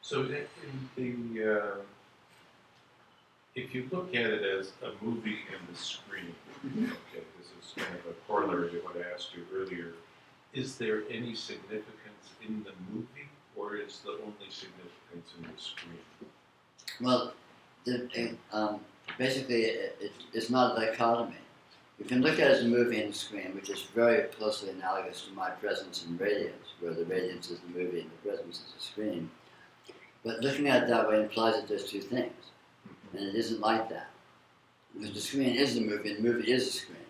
So if you look at it as a movie and the screen, okay, this is kind of a corollary to what I asked you earlier, is there any significance in the movie, or is the only significance in the screen? Well, basically it's not a dichotomy. You can look at it as a movie and a screen, which is very closely analogous to my presence and radiance, where the radiance is the movie and the presence is the screen. But looking at it that way implies that there's two things. And it isn't like that. Because the screen is the movie and the movie is the screen.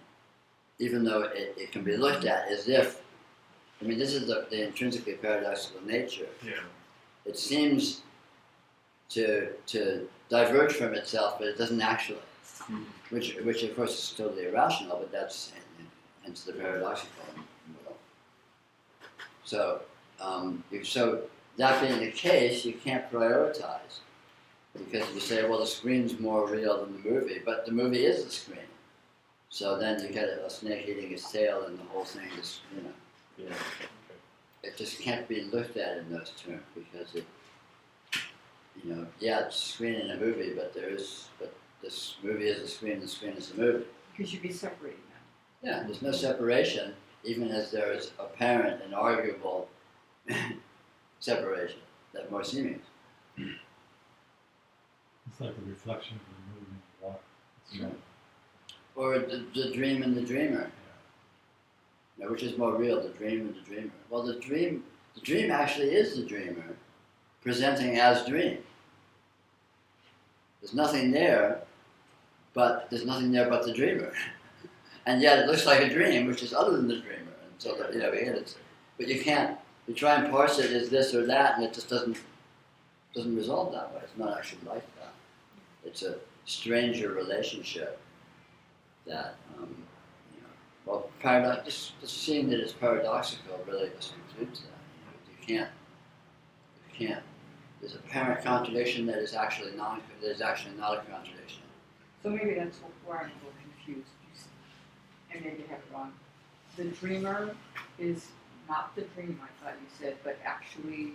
Even though it can be looked at as if, this is the intrinsically paradoxical nature. Yeah. It seems to diverge from itself, but it doesn't actually. Which of course is totally irrational, but that's hence the paradoxical. So that being the case, you can't prioritize. Because you say, well, the screen's more real than the movie, but the movie is the screen. So then you get a snake eating its tail and the whole thing is, Yeah. Okay. It just can't be looked at in those terms because it, it's a screen in a movie, but this movie is a screen, the screen is the movie. Because you'd be separating them. Yeah, there's no separation. even as there is apparent and arguable separation, that more seemings. It's like a reflection of the moon in the water. It's Sure. not- Or the dream and the dreamer. Now, which is more real, the dream and the dreamer? Well, the dream actually is the dreamer, presenting as dream. There's nothing there, but the dreamer, and yet it looks like a dream, which is other than the dreamer. And so that, again, but you can't. You try and parse it as this or that, and it just doesn't resolve that way. It's not actually like that. It's a stranger relationship that. Well, just seeing that it's paradoxical really just includes that. You can't. There's apparent contradiction that is actually not a contradiction. So maybe that's where I'm a little confused, and maybe I have it wrong. The dreamer is not the dream, I thought you said, but actually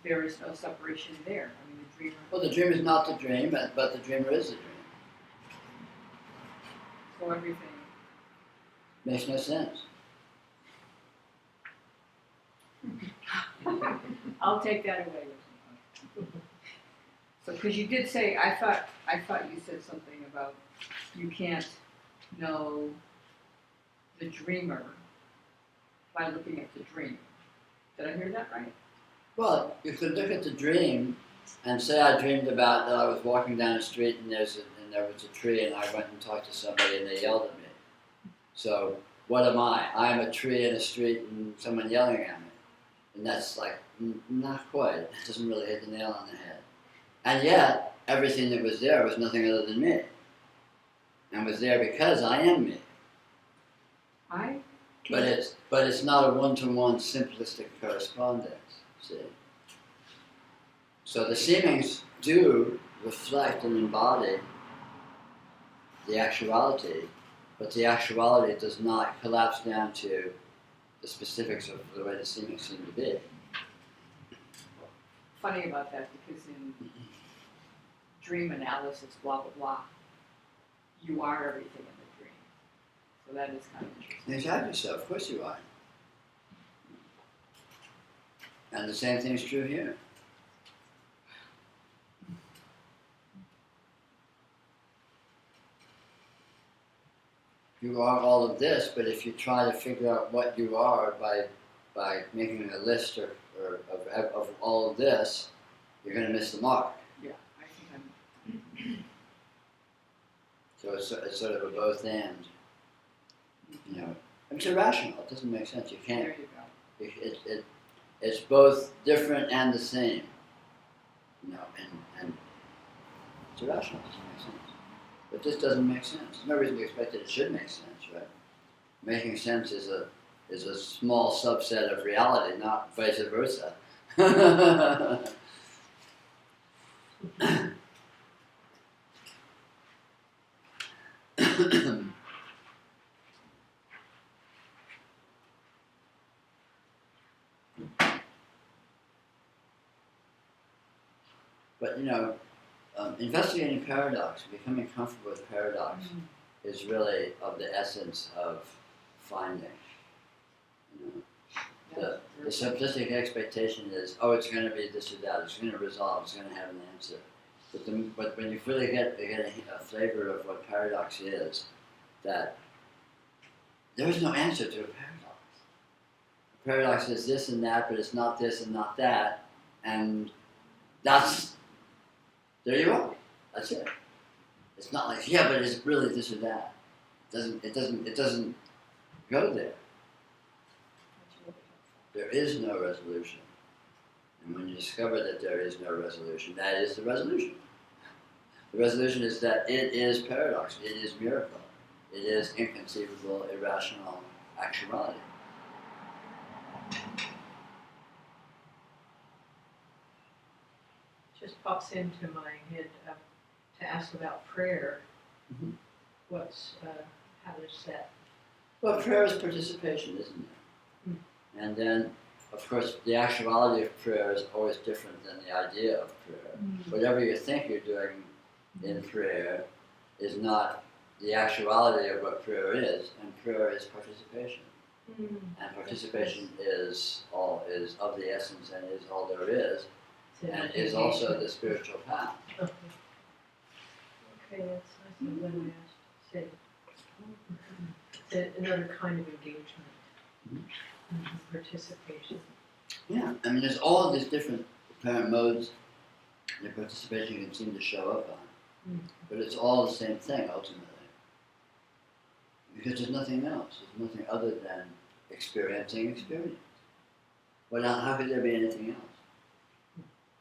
there is no separation there. I mean, the dreamer. Well, the dream is not the dream, but the dreamer is the dream. So everything. Makes no sense. I'll take that away with me. So, because you did say, I thought you said something about you can't know the dreamer by looking at the dream. Did I hear that right? Well, you could look at the dream and say I dreamed about that I was walking down the street and there was a tree and I went and talked to somebody and they yelled at me. So what am I? I'm a tree in a street and someone yelling at me. And that's like, not quite. It doesn't really hit the nail on the head. And yet, everything that was there was nothing other than me. And was there because I am me. But it's not a one-to-one simplistic correspondence, see? So the seemings do reflect and embody the actuality, but the actuality does not collapse down to the specifics of the way the seemings seem to be. Funny about that, because in dream analysis, blah, blah, blah, you are everything in the dream. So that is kind of interesting. Exactly so, of course you are. And the same thing is true here. You are all of this, but if you try to figure out what you are by making a list of all of this, you're going to miss the mark. Yeah, I think So it's sort of a both and. It's irrational. It doesn't make sense. You can't. There you go. It's both different and the same. And it's irrational. It doesn't make sense. But this doesn't make sense. There's no reason to expect that it should make sense, right? Making sense is a small subset of reality, not vice versa. But investigating paradox, becoming comfortable with paradox, is really of the essence of finding. The simplistic expectation is, it's going to be this or that, it's going to resolve, it's going to have an answer. But when you really get a flavor of what paradox is, that there is no answer to a paradox. A paradox is this and that, but it's not this and not that, and there you are. That's it. It's not like, but it's really this or that. It doesn't go there. There is no resolution. And when you discover that there is no resolution, that is the resolution. The resolution is that it is paradox, it is miracle, it is inconceivable, irrational actuality. Just pops into my head to ask about prayer. Mm-hmm. How does that? Well, prayer is participation, isn't it? Mm. And then, of course, the actuality of prayer is always different than the idea of prayer. Mm. Whatever you think you're doing in prayer is not the actuality of what prayer is, and prayer is participation. And participation is of the essence and is all there is, and is also the spiritual path. Okay, that's nice. I'm glad I asked. Say, it's another kind of engagement, participation. Yeah, I mean, there's all these different apparent modes that participation can seem to show up on, but it's all the same thing ultimately. Because there's nothing else. There's nothing other than experiencing experience. Well, now, how could there be anything else?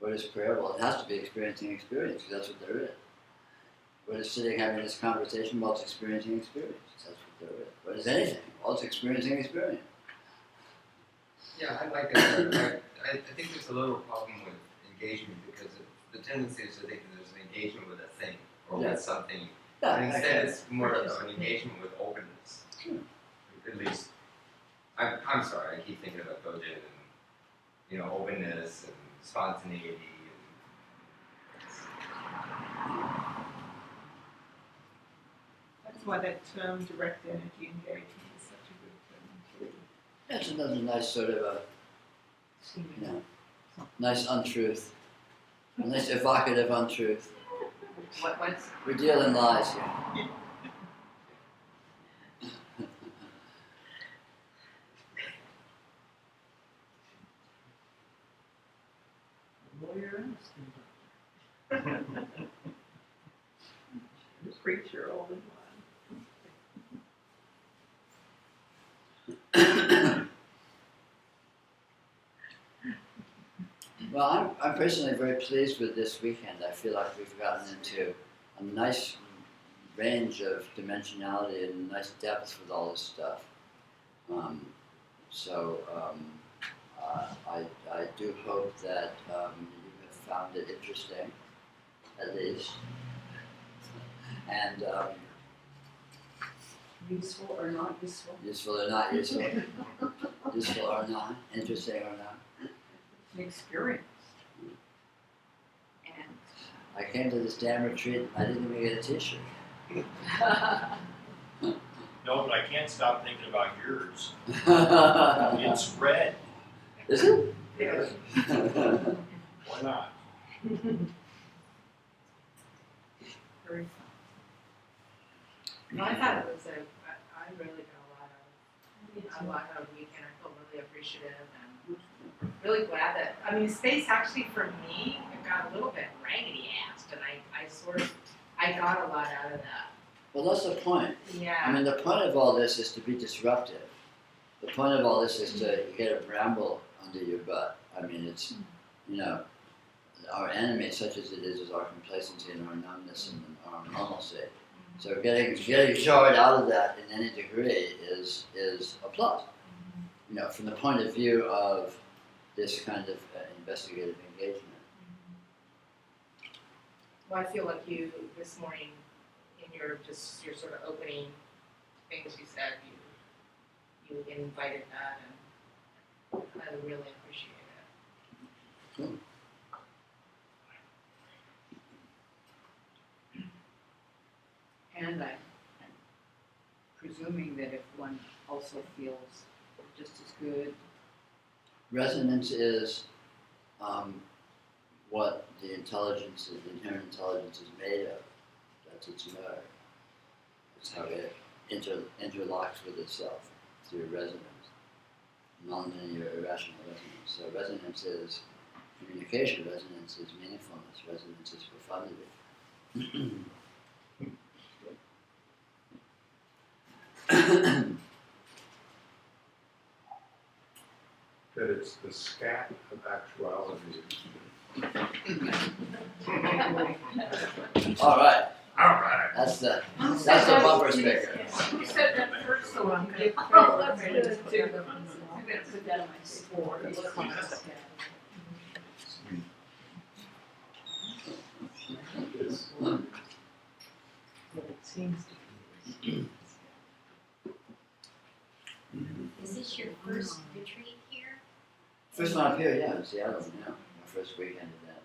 What is prayer? Well, it has to be experiencing experience, because that's what there is. What is sitting having this conversation? Well, it's experiencing experience. That's what there is. What is anything? Well, it's experiencing experience. Yeah, I like that. I think there's a little problem with engagement because the tendency is to think that there's an engagement with a thing or with something. Yeah, And instead, it's more of an engagement with openness. At least, I'm sorry, I keep thinking about Gojin and, openness and spontaneity. That's why that term direct energy engagement is such a good term too. That's another nice sort of a, nice untruth. A nice evocative untruth. What's? We deal in lies here. Lawyer and The preacher all in one. Well, I'm personally very pleased with this weekend. I feel like we've gotten into a nice range of dimensionality and nice depth with all this stuff. I do hope that you have found it interesting, at least. And Useful or not useful? useful or not useful, useful or not, interesting or not. An experience. And I came to this damn retreat and I didn't even get a t-shirt. No, but I can't stop thinking about yours. It's red. Is it? Yes. Why not? very No, I thought it was I really got a lot out of the weekend. I felt really appreciative and really glad that, the space actually for me, it got a little bit raggedy-assed and I got a lot out of that. Well, that's the point. Yeah. I mean, the point of all this is to be disruptive. The point of all this is to get a bramble under your butt. I mean, it's, our enemy, such as it is our complacency and our numbness and our normalcy. So getting jarred out of that in any degree is a plus. From the point of view of this kind of investigative engagement. Well, I feel like you, this morning, in your sort of opening things you said, you invited that, and I really appreciate it. Cool. I'm presuming that if one also feels just as good. Resonance is what the inherent intelligence is made of. That's its mode. It's how it interlocks with itself through resonance, non-linear irrational resonance. So resonance is communication, resonance is meaningfulness, resonance is profundity. That it's the scat of actuality. All right. All right. That's the bumper sticker. You said that first, so I'm good. Oh, that's good. I'm gonna put that on my board. But it seems to be. Is this your first retreat here? First one up here, yeah, in Seattle, my first weekend of that.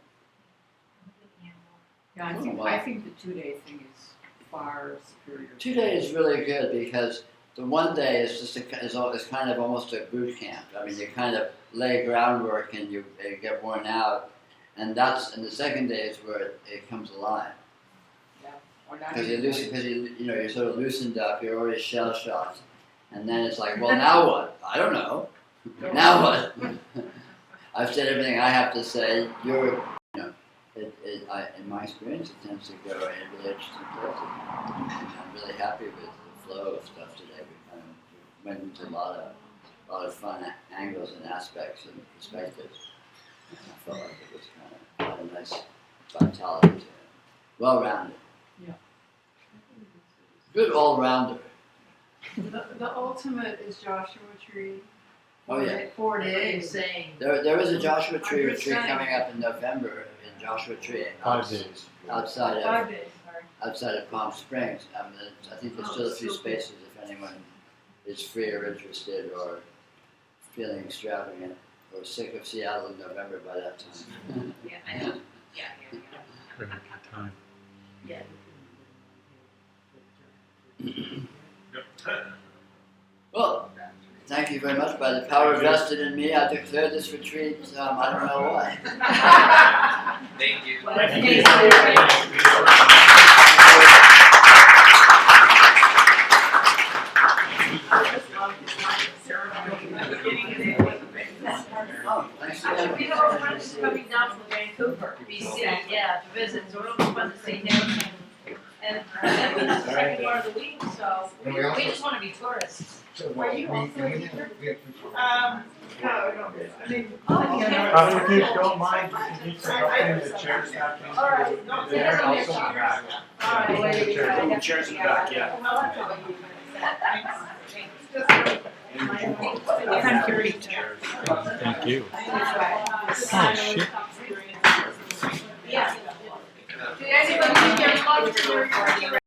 Yeah, I think the 2-day thing is far superior. 2 days is really good because the one day is just is kind of almost a boot camp. I mean, you kind of lay groundwork and you get worn out, and the second day is where it comes alive. Or not Because even you're sort of loosened up, you're already shell shocked, and then it's like, well, now what? I don't know. Now what? I've said everything I have to say. In my experience, it tends to go in really interesting places. And I'm really happy with the flow of stuff today. We went into a lot of fun angles and aspects and perspectives. And I felt like it was kind of a nice vitality to it. Well-rounded. Yeah. Good all-rounder. The ultimate is Joshua Tree. Oh yeah. 4 What are you days. saying? There is a Joshua Tree I'm just retreat saying. coming up in November in Joshua Tree. 5 days. Outside of 5 days, sorry. outside of Palm Springs. I think there's still a few spaces if anyone is free or interested or feeling extravagant or sick of Seattle in November by that time. Yeah, I know, yeah. Very good time. Yeah. Well, thank you very much. By the power vested in me, I declare this retreat, I don't know why. Thank you. Oh, thanks again. We have our friends coming down from Vancouver, BC, yeah, to visit, so it'll be fun to see him. And then we have the second part of the week, so we just wanna be tourists. Are you also a teacher? No, I mean. If you don't mind, you need some help in the chairs back in. All right, no, There, no, also no, in the back. All right, wait, The chairs in the back, yeah. Thank you. Oh, shit.